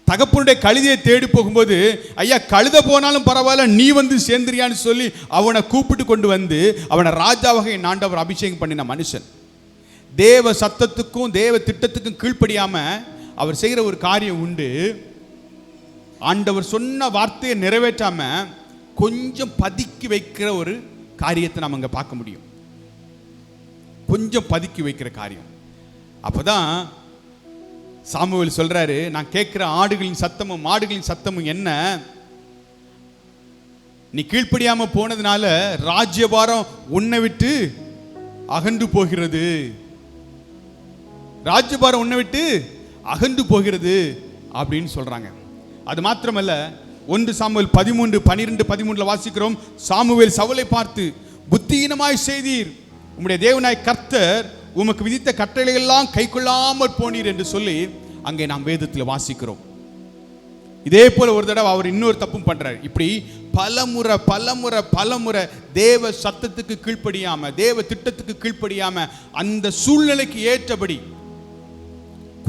தகப்பனுடைய கழுதையை தேடி போகும்போது, ஐயா கழுத போனாலும் பரவாயில்ல, நீ வந்து சேர்ந்துறியான்னு சொல்லி அவனை கூப்பிட்டு கொண்டு வந்து அவனை ராஜாவாக என் ஆண்டவர் அபிஷேகம் பண்ணின மனுஷன். தேவ சத்தத்துக்கும் தேவ திட்டத்துக்கும் கீழ்ப்படியாம அவர் செய்கிற ஒரு காரியம் உண்டு. ஆண்டவர் சொன்ன வார்த்தையை நிறைவேற்றாம கொஞ்சம் பதுக்கி வைக்கிற ஒரு காரியத்தை நம்ம அங்க பார்க்க முடியும். கொஞ்சம் பதுக்கி வைக்கிற காரியம். அப்பதான் சாமுவேல் சொல்றாரு, நான் கேட்கிற ஆடுகளின் சத்தமும் மாடுகளின் சத்தமும் என்ன? நீ கீழ்ப்படியாம போனதுனால ராஜ்யபாரம் உன்னை விட்டு அகன்று போகிறது. ராஜ்யபாரம் உன்னை விட்டு அகன்று போகிறது அப்படின்னு சொல்றாங்க. அது மாத்திரமல்ல, 1 சாமுவேல் 13, 12, 13 வாசிக்கிறோம். சாமுவேல் சவுலை பார்த்து, புத்தியீனமாய் செய்தீர், உம்முடைய தேவனாய் கர்த்தர் உமக்கு விதித்த கட்டளைகளெல்லாம் கை கொள்ளாமற் போனீர் என்று சொல்லி அங்கே நாம் வேதத்தில் வாசிக்கிறோம். இதே போல ஒரு தடவை அவர் இன்னொரு தப்பும் பண்றார். இப்படி பலமுறை தேவ சத்தத்துக்கு கீழ்ப்படியாம, தேவ திட்டத்துக்கு கீழ்ப்படியாம, அந்த சூழ்நிலைக்கு ஏற்றபடி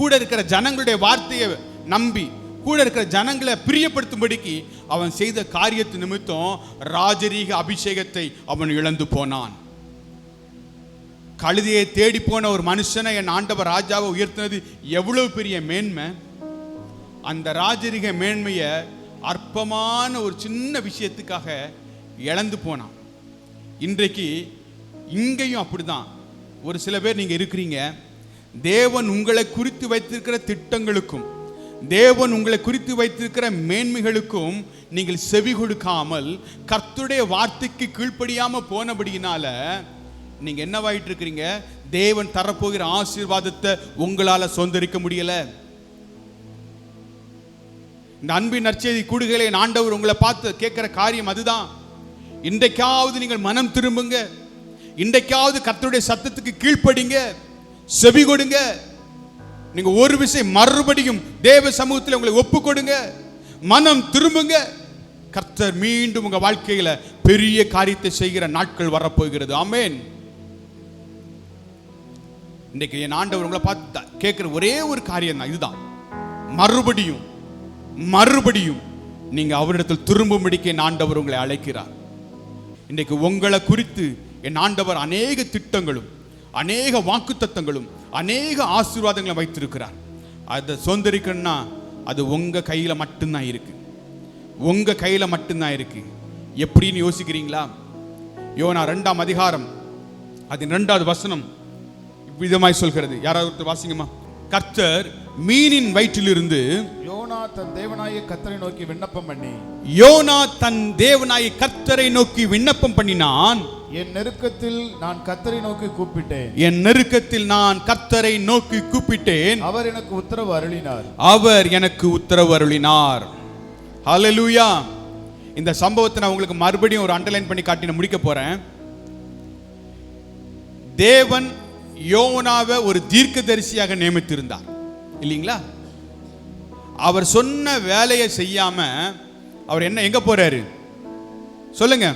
கூட இருக்கிற ஜனங்களுடைய வார்த்தையை நம்பி கூட இருக்கிற ஜனங்களை பிரியப்படுத்தும்படிக்கு அவன் செய்த காரியத்து நிமித்தம் ராஜரீக அபிஷேகத்தை அவன் இழந்து போனான். கழுதையை தேடி போன ஒரு மனுஷனை என் ஆண்டவர் ராஜாவை உயர்த்தினது எவ்வளவு பெரிய மேன்மை. அந்த ராஜரிக மேன்மையை அற்பமான ஒரு சின்ன விஷயத்துக்காக இழந்து போனான். இன்றைக்கு இங்கேயும் அப்படிதான். ஒரு சில பேர் நீங்க இருக்கிறீங்க, தேவன் உங்களை குறித்து வைத்திருக்கிற திட்டங்களுக்கும் தேவன் உங்களை குறித்து வைத்திருக்கிற மேன்மைகளுக்கும் நீங்கள் செவி கொடுக்காமல் கர்த்தருடைய வார்த்தைக்கு கீழ்ப்படியாம போனபடியினால நீங்க என்னவாயிட்டு இருக்கிறீங்க? தேவன் தரப்போகிற ஆசீர்வாதத்தை உங்களால சொந்தரிக்க முடியல. இந்த அன்பின் நற்செய்தி கூடுகளை ஆண்டவர் உங்களை பார்த்து கேட்கிற காரியம் அதுதான். இன்றைக்காவது நீங்கள் மனம் திரும்புங்க, இன்றைக்காவது கர்த்தருடைய சத்தத்துக்கு கீழ்ப்படிங்க, செவி கொடுங்க. நீங்க ஒரு விஷயம் மறுபடியும் தேவ சமூகத்தில் உங்களை ஒப்பு கொடுங்க, மனம் திரும்புங்க. கர்த்தர் மீண்டும் உங்க வாழ்க்கையில பெரிய காரியத்தை செய்கிற நாட்கள் வரப்போகிறது. ஆமென். இன்னைக்கு என் ஆண்டவர் உங்களை பார்த்து கேட்கிற ஒரே ஒரு காரியம் தான் இதுதான். மறுபடியும் மறுபடியும் நீங்க அவரிடத்தில் திரும்பும்படிக்கு என் ஆண்டவர் உங்களை அழைக்கிறார். இன்றைக்கு உங்களை குறித்து என் ஆண்டவர் அநேக திட்டங்களும் அநேக வாக்குத்தத்தங்களும் அநேக ஆசீர்வாதங்களும் வைத்திருக்கிறார். அதை சொந்தரிக்கணும்னா அது உங்க கையில மட்டும்தான் இருக்கு, உங்க கையில மட்டும்தான் இருக்கு. எப்படின்னு யோசிக்கிறீங்களா? யோனா 2ஆம் அதிகாரம் அது 2வது வசனம் விதமாய் சொல்கிறது. யாராவது வாசிங்கம்மா. கர்த்தர் மீனின் வயிற்றிலிருந்து யோனா தன் தேவனாகிய கர்த்தரை நோக்கி விண்ணப்பம் பண்ணி கர்த்தரை நோக்கி விண்ணப்பம் பண்ணினான். என் நெருக்கத்தில் நான் கர்த்தரை நோக்கி கூப்பிட்டேன், என் நெருக்கத்தில் நான் கர்த்தரை நோக்கி கூப்பிட்டேன், அவர் எனக்கு உத்தரவு அருளினார், அவர் எனக்கு உத்தரவு அருளினார். ஹல்லேலூயா. இந்த சம்பவத்தை நான் உங்களுக்கு மறுபடியும் ஒரு அண்டர்லைன் பண்ணி காட்டி நான் முடிக்க போறேன். தேவன் யோனாவை ஒரு தீர்க்கதரிசியாக நியமித்திருந்தார் இல்லைங்களா? அவர் சொன்ன வேலையை செய்யாம அவர் எங்க போறாரு சொல்லுங்க?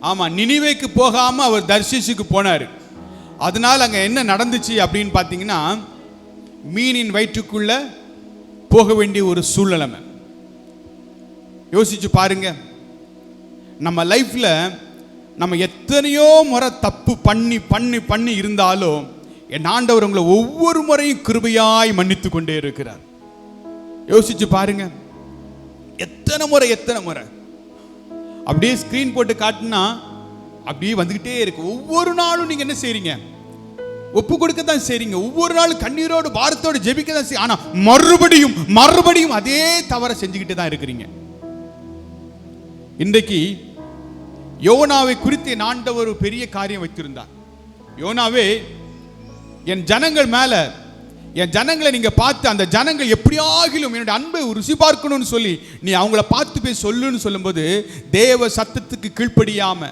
ஆமா, நினிவேக்கு போகாம அவர் தர்ஷீசுக்கு போனாரு. அதனால அங்க என்ன நடந்துச்சு அப்படின்னு பாத்தீங்கன்னா, மீனின் வயிற்றுக்குள்ள போக வேண்டிய ஒரு சூழ்நிலைமை. யோசிச்சு பாருங்க. நம்ம லைஃப்ல நம்ம எத்தனையோ முறை தப்பு பண்ணி பண்ணி பண்ணி இருந்தாலும் என் ஆண்டவர் உங்களை ஒவ்வொரு முறையும் கிருபையாய் மன்னித்து கொண்டே இருக்கிறார். யோசிச்சு பாருங்க. எத்தனை முறை அப்படியே ஸ்கிரீன் போட்டு காட்டினா அப்படியே வந்துகிட்டே இருக்கு. ஒவ்வொரு நாளும் நீங்க என்ன செய்றீங்க? ஒப்பு கொடுக்க தான் செய்றீங்க. ஒவ்வொரு நாளும் கண்ணீரோடு பாரத்தோடு ஜெபிக்க தான் செய்ய. ஆனா மறுபடியும் மறுபடியும் அதே தவறை செஞ்சுக்கிட்டே தான் இருக்கிறீங்க. இன்றைக்கு யோனாவை குறித்து என் ஆண்டவர் ஒரு பெரிய காரியம் வைத்திருந்தார். யோனாவே, என் ஜனங்கள் மேல, என் ஜனங்களை நீங்க பார்த்து அந்த ஜனங்கள் எப்படியாகிலும் என்னுடைய அன்பை ருசி பார்க்கணும்னு சொல்லி நீ அவங்கள பார்த்து போய் சொல்லுன்னு சொல்லும்போது, தேவ சத்தத்துக்கு கீழ்ப்படியாம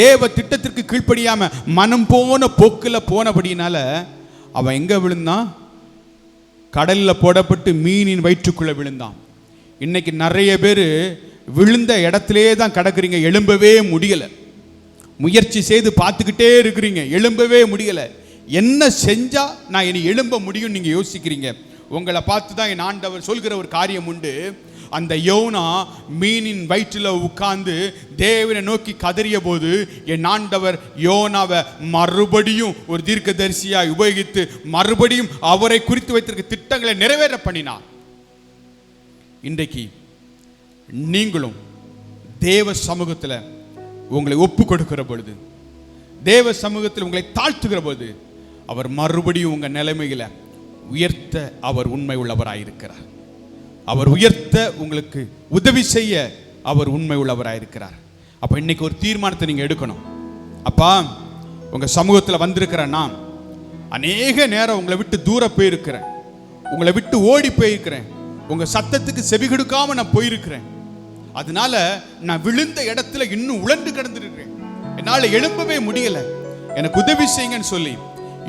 தேவ திட்டத்திற்கு கீழ்ப்படியாம மனம் போன போக்கில் போனபடினால அவன் எங்க விழுந்தான்? கடல்ல போடப்பட்டு மீனின் வயிற்றுக்குள்ள விழுந்தான். இன்னைக்கு நிறைய பேர் விழுந்த இடத்திலே தான் கிடக்குறீங்க, எழும்பவே முடியல. முயற்சி செய்து பார்த்துக்கிட்டே இருக்கிறீங்க, எழும்பவே முடியல. என்ன செஞ்சா நான் இனி எழும்ப முடியும் நீங்க யோசிக்கிறீங்க. உங்களை பார்த்து தான் என் ஆண்டவர் சொல்கிற ஒரு காரியம் உண்டு. அந்த யோனா மீனின் வயிற்றில் உட்கார்ந்து தேவனை நோக்கி கதறிய போது என் ஆண்டவர் யோனாவை மறுபடியும் ஒரு தீர்க்கதரிசியாய் உபயோகித்து மறுபடியும் அவரை குறித்து வைத்திருக்க திட்டங்களை நிறைவேற பண்ணினார். இன்றைக்கு நீங்களும் தேவ சமூகத்தில் உங்களை ஒப்பு கொடுக்கிற பொழுது, தேவ சமூகத்தில் உங்களை தாழ்த்துகிற போது, அவர் மறுபடியும் உங்க நிலைமையில உயர்த்த அவர் உண்மை உள்ளவராயிருக்கிறார். அவர் உயர்த்த உங்களுக்கு உதவி செய்ய அவர் உண்மை உள்ளவராயிருக்கிறார். அப்ப இன்னைக்கு ஒரு தீர்மானத்தை நீங்க எடுக்கணும். அப்பா, உங்க சமூகத்தில் வந்திருக்கிற நான் அநேக நேரம் உங்களை விட்டு தூர போயிருக்கிறேன், உங்களை விட்டு ஓடி போயிருக்கிறேன், உங்க சத்தத்துக்கு செவி கொடுக்காம நான் போயிருக்கிறேன். அதனால நான் விழுந்த இடத்துல இன்னும் உழண்டு கிடந்திருக்கிறேன், என்னால எழும்பவே முடியல, எனக்கு உதவி செய்யுங்கன்னு சொல்லி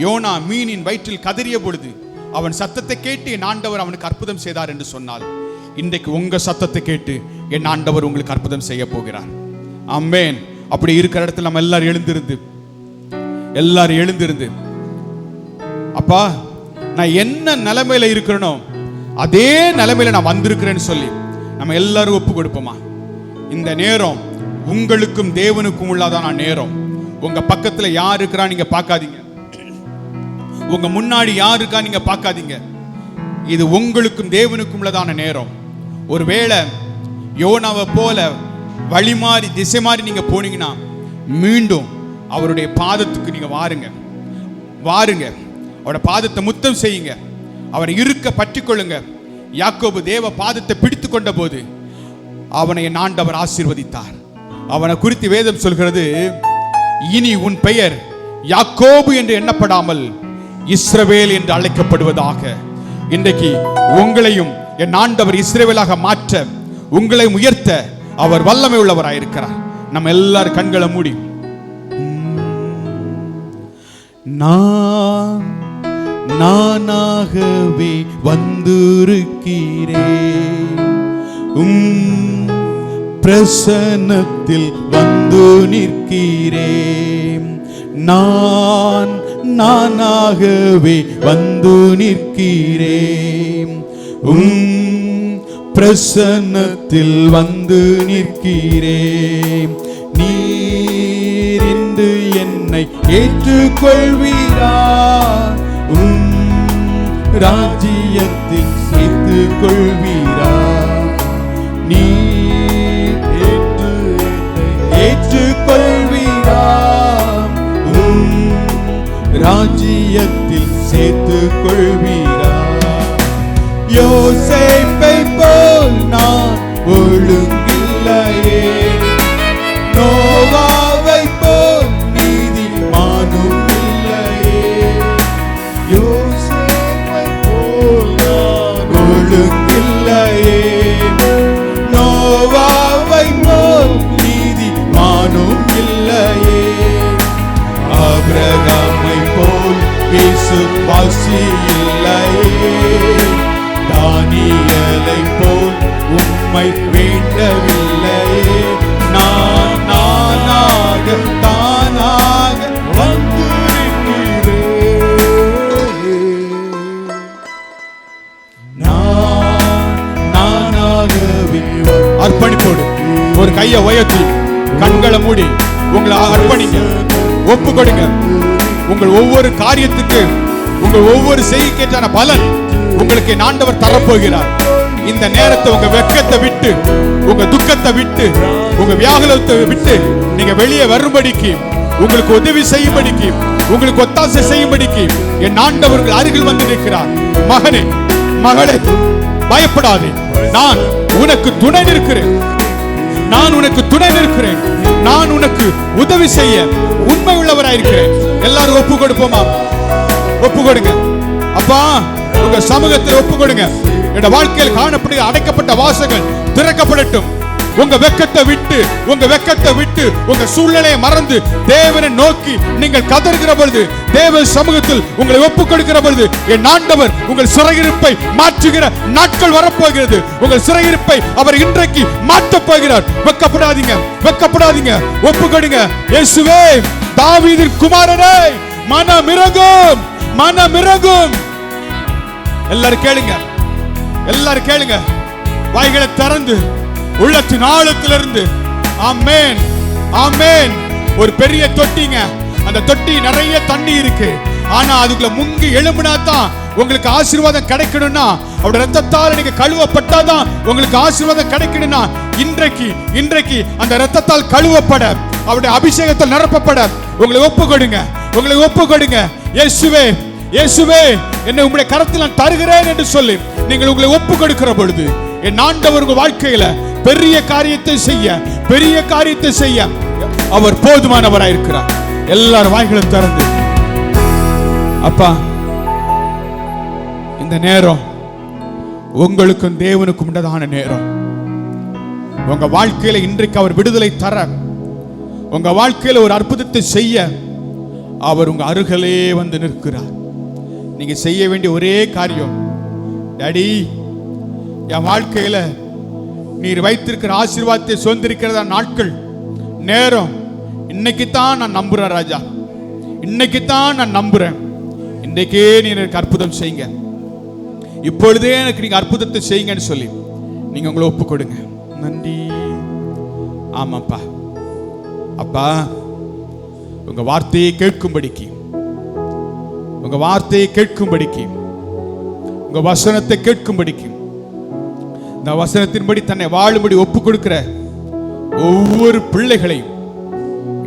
யோனா மீனின் வயிற்றில் கதறிய பொழுது அவன் சத்தத்தை கேட்டு என் ஆண்டவர் அவனுக்கு அற்புதம் செய்தார் என்று சொன்னால், இன்றைக்கு உங்க சத்தத்தை கேட்டு என் ஆண்டவர் உங்களுக்கு அற்புதம் செய்ய போகிறார். ஆமென். அப்படி இருக்கிற இடத்துல நம்ம எல்லாரும் எழுந்திருந்து அப்பா, நான் என்ன நிலைமையில இருக்கிறனோ அதே நிலைமையில நான் வந்திருக்கிறேன்னு சொல்லி நம்ம எல்லாரும் ஒப்பு கொடுப்போமா? இந்த நேரம் உங்களுக்கும் தேவனுக்கும் உள்ளதான நேரம். உங்க பக்கத்துல யார் இருக்கிறா நீங்க பார்க்காதீங்க. உங்க முன்னாடி யாருக்கா நீங்க பார்க்காதீங்க. இது உங்களுக்கும் தேவனுக்கும் உள்ளதான நேரம். ஒருவேளை யோனாவை போல வழி மாறி திசை மாறி நீங்க போனீங்கன்னா மீண்டும் அவருடைய பாதத்துக்கு நீங்க வாருங்க. அவருடைய பாதத்தை முத்தம் செய்யுங்க. அவரை இருக்க பற்றி கொள்ளுங்க. யாக்கோபு தேவ பாதத்தை பிடித்து கொண்ட போது அவனை என் ஆண்டவர் ஆசீர்வதித்தார். அவனை குறித்து வேதம் சொல்கிறது, இனி உன் பெயர் யாக்கோபு என்று எண்ணப்படாமல் இஸ்ரவேல் என்று அழைக்கப்படுவதாக. இன்றைக்கு உங்களையும் என் ஆண்டவர் இஸ்ரவேலாக மாற்ற, உங்களை உயர்த்த அவர் வல்லமை உள்ளவராயிருக்கிறார். நம்ம எல்லாரும் கண்களை மூடி, நானாகவே வந்திருக்கிறேன், பிரசன்னத்தில் வந்து நிற்கிறேன். நானாகவே வந்து நிற்கிறேன், பிரசன்னத்தில் வந்து நிற்கிறேன். நீர் இன்று என்னை ஏற்றுக்கொள்வீரா, ராஜ்யத்தில் சேர்த்துக் கொள்வீரா. நீர் ஏற்றுக்கொள்வீரா, ராஜ்யத்தில் சேர்த்துக் கொள்வீரா. யோசேப்பை போல் நான் ஒழுங்கில்லையே, நோவாவை போல் நீதிமானும் இல்லையே. யோசேப்பை போல் நான் ஒழுங்கில்லையே, நோவாவை போல் நீதிமானும் இல்லையே. ஆபிரகாமை போல் விசுவாசி இல்லையே, தானியேலை போல் உம்மை வேண்டவில்லையே. நானாக அர்ப்பணிப்போடு ஒரு கையை உயர்த்தி கண்களை மூடி உங்களை அர்ப்பணிங்க, ஒப்பு கொடுங்க. உங்கள் ஒவ்வொரு காரியத்துக்கு, உங்கள் ஒவ்வொரு செய்கைக்கான பலன் உங்களுக்கு ஆண்டவர் தரப்போகிறார். இந்த நேரத்தை உங்க வெட்கத்தை விட்டு, உங்க துக்கத்தை விட்டு, உங்க வியாகுலத்தை விட்டு நீங்க வெளியே வரும்படிக்கு, உங்களுக்கு உதவி செய்யும்படிக்கு, உங்களுக்கு ஒத்தாசை செய்யும்படிக்கு என் ஆண்டவர்கள் அருகில் வந்து நிற்கிறார். மகனே, மகளே, பயப்படாதே, நான் உனக்கு துணை நிற்கிறேன். நான் உனக்கு துணை நிற்கிறேன். நான் உனக்கு உதவி செய்ய உண்மை உள்ளவராயிருக்கிறேன். எல்லாரும் ஒப்பு கொடுப்போமா? ஒப்பு கொடுங்க. அப்பா, உங்க சமூகத்தில் ஒப்பு கொடுங்க. என் வாழ்க்கையில் காணப்படுகிற அடைக்கப்பட்ட வாசல்கள் திறக்கப்படட்டும். உங்க வெட்கத்தை விட்டு, உங்க வெட்கத்தை விட்டு, உங்க சூழ்நிலையை மறந்து தேவனை நோக்கி நீங்கள் கதறுகிற பொழுது, தேவ சமூகத்தில் உங்களை ஒப்பு கொடுக்கிற பொழுது என் ஆண்டவர் உங்கள் சிறையிருப்பை மாற்றுகிற நாட்கள் வரப்போகிறது. உங்கள் சிறையிருப்பை அவர் இன்றைக்கு மாற்றப் போகிறார். வெட்கப்படாதீங்க, வெட்கப்படாதீங்க. ஒப்பு கொடுங்க. இயேசுவே, தாவீதின் குமாரனே, மனமிரங்கும், மனமிரங்கும். எல்லாரும் கேளுங்க, எல்லாரும் கேளுங்க. வாய்களை திறந்து உள்ளத்தின் ஆழத்திலிருந்து ஆமென், ஆமென். ஒரு பெரிய தொட்டிங்க, அந்த தொட்டி நிறைய தண்ணி இருக்கு. ஆனா அதுக்குள்ள முங்கி எழும்பினா தான் உங்களுக்கு ஆசீர்வாதம் கிடைக்கணும்னா, அவருடைய ரத்தத்தால் நீங்க கழுவப்பட்டாதான் உங்களுக்கு ஆசீர்வாதம் கிடைக்கணும்னா, இன்றைக்கு அந்த ரத்தத்தால் கழுவப்பட, அவருடைய அபிஷேகத்தால் நிரப்பப்பட உங்களை ஒப்பு கொடுங்க, உங்களை ஒப்பு கொடுங்க. இயேசுவே, இயேசுவே, என்னை உங்களுடைய கரத்தில் நான் தருகிறேன் என்று சொல்லி நீங்கள் உங்களை ஒப்பு கொடுக்கிற பொழுது என் ஆண்டவர் உங்க வாழ்க்கையில பெரிய காரியத்தை செய்ய, பெரிய காரியத்தை செய்ய அவர் போதுமானவராயிருக்கிறார். எல்லாரும் வாய்களும் திறந்து, அப்பா, இந்த நேரம் உங்களுக்கும் தேவனுக்கும் உண்டதான நேரம். உங்க வாழ்க்கையில இன்றைக்கு அவர் விடுதலை தர, உங்க வாழ்க்கையில ஒரு அற்புதத்தை செய்ய அவர் உங்க அருகிலே வந்து நிற்கிறார். நீங்க செய்ய வேண்டிய ஒரே காரியம், டாடி, என் வாழ்க்கையில நீர் வைத்திருக்கிற ஆசீர்வாதத்தை சுதந்திரிக்கிறதா நாட்கள், நேரம் இன்னைக்கு தான் நான் நம்புறேன் ராஜா, இன்னைக்கு தான் நான் நம்புறேன். இன்றைக்கே நீ எனக்கு அற்புதம் செய்யுங்க, இப்பொழுதே எனக்கு நீங்க அற்புதத்தை செய்யுங்கன்னு சொல்லி நீங்க உங்களை ஒப்பு கொடுங்க. நன்றி. ஆமாப்பா, அப்பா, உங்க வார்த்தையை கேட்கும்படிக்கு உங்க வார்த்தையை கேட்கும்படிக்கு, உங்க வசனத்தை கேட்கும்படிக்கு, இந்த வசனத்தின்படி தன்னை வாழும்படி ஒப்பு கொடுக்கிற ஒவ்வொரு பிள்ளைகளையும்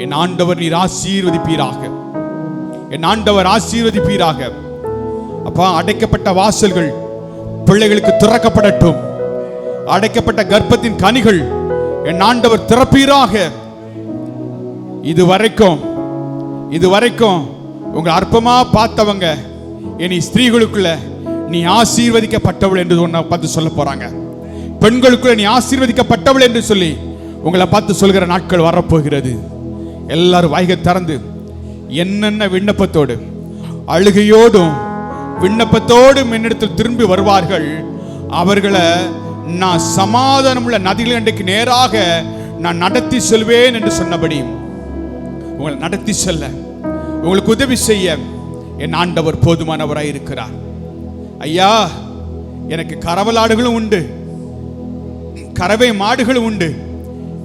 என் ஆண்டவர் நீர் ஆசீர்வதிப்பீராக. என் ஆண்டவர் ஆசீர்வதிப்பீராக. அப்பா, அடைக்கப்பட்ட வாசல்கள் பிள்ளைகளுக்கு திறக்கப்படட்டும். அடைக்கப்பட்ட கர்ப்பத்தின் கனிகள் என் ஆண்டவர் திறப்பீராக. இதுவரைக்கும் உங்க அற்பமா பார்த்தவங்க இனி ஸ்திரீகளுக்குள்ள நீ ஆசீர்வதிக்கப்பட்டவள் என்று பார்த்து சொல்ல போறாங்க. பெண்களுக்குள்ள நீ ஆசீர்வதிக்கப்பட்டவள் என்று சொல்லி உங்களை பார்த்து சொல்கிற நாட்கள் வரப்போகிறது. எல்லாரும் வாய்கை திறந்து என்னென்ன விண்ணப்பத்தோடு, அழுகையோடும் விண்ணப்பத்தோடும் என்னிடத்தில் திரும்பி வருவார்கள், அவர்களை நான் சமாதானமுள்ள நதிகள் அன்றைக்கு நேராக நான் நடத்தி செல்வேன் என்று சொன்னபடி உங்களை நடத்தி செல்ல, உங்களுக்கு உதவி செய்ய என் ஆண்டவர் போதுமானவராய் இருக்கிறார். ஐயா, எனக்கு கறவலாடுகளும் உண்டு, கறவை மாடுகளும் உண்டு.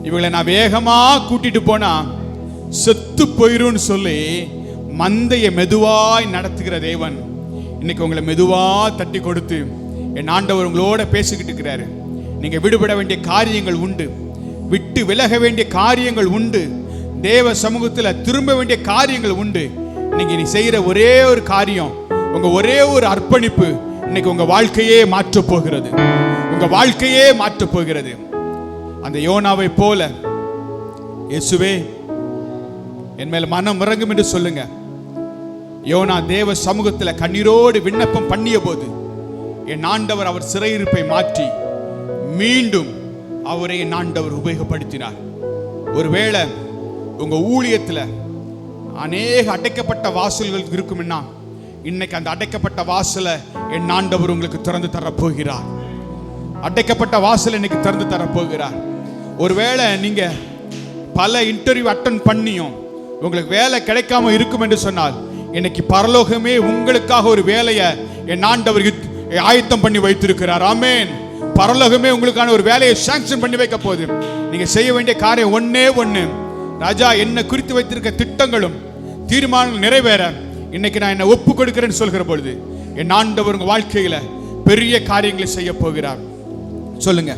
இவங்களை நான் வேகமா கூட்டிட்டு போனா செத்து போயிரும் சொல்லி மந்தையை மெதுவாய் நடத்துகிற தேவன் இன்னைக்கு உங்களை மெதுவா தட்டி கொடுத்து என் ஆண்டவர் உங்களோட பேசிக்கிட்டு இருக்கிறாரு. நீங்க விடுபட வேண்டிய காரியங்கள் உண்டு, விட்டு விலக வேண்டிய காரியங்கள் உண்டு, தேவ சமூகத்தில் திரும்ப வேண்டிய காரியங்கள் உண்டு. நீங்க நீ செய்யற ஒரே ஒரு காரியம், உங்க ஒரே ஒரு அர்ப்பணிப்பு இன்னைக்கு உங்க வாழ்க்கையே மாற்ற போகிறது. உங்க வாழ்க்கையே மாற்ற போகிறது. அந்த யோனாவை போல இயேசுவே என் மேல் மனம் இறங்கும் என்று சொல்லுங்க. யோனா தேவ சமூகத்தில் கண்ணீரோடு விண்ணப்பம் பண்ணிய போது என் ஆண்டவர் அவர் சிறையிருப்பை மாற்றி மீண்டும் அவரை என் ஆண்டவர் உபயோகப்படுத்தினார். ஒருவேளை உங்க ஊழியத்தில் அநேக அடைக்கப்பட்ட வாசல்கள் இருக்கும்னா இன்னைக்கு அந்த அடைக்கப்பட்ட வாசலை என் ஆண்டவர் உங்களுக்கு திறந்து தரப்போகிறார். அடைக்கப்பட்ட வாசல் இன்னைக்கு திறந்து தரப்போகிறார். ஒருவேளை நீங்க பல இன்டர்வியூ அட்டன் பண்ணியும் உங்களுக்கு வேலை கிடைக்காம இருக்கும் என்று சொன்னால் இன்னைக்கு பரலோகமே உங்களுக்காக ஒரு வேலையை என் ஆண்டவர் ஆயத்தம் பண்ணி வைத்திருக்கிறார். ஆமென். பரலோகமே உங்களுக்கான ஒரு வேலையை சாங்ஷன் பண்ணி வைக்க போகுது. நீங்க செய்ய வேண்டிய காரியம் ஒன்னே ஒண்ணு, ராஜா என்ன குறித்து வைத்திருக்க திட்டங்களும் தீர்மானங்கள் நிறைவேற இன்னைக்கு நான் என்ன ஒப்பு கொடுக்கிறேன்னு சொல்கிற பொழுது என் ஆண்டவர் உங்க வாழ்க்கையில பெரிய காரியங்களை செய்ய போகிறார். சொல்லுங்க,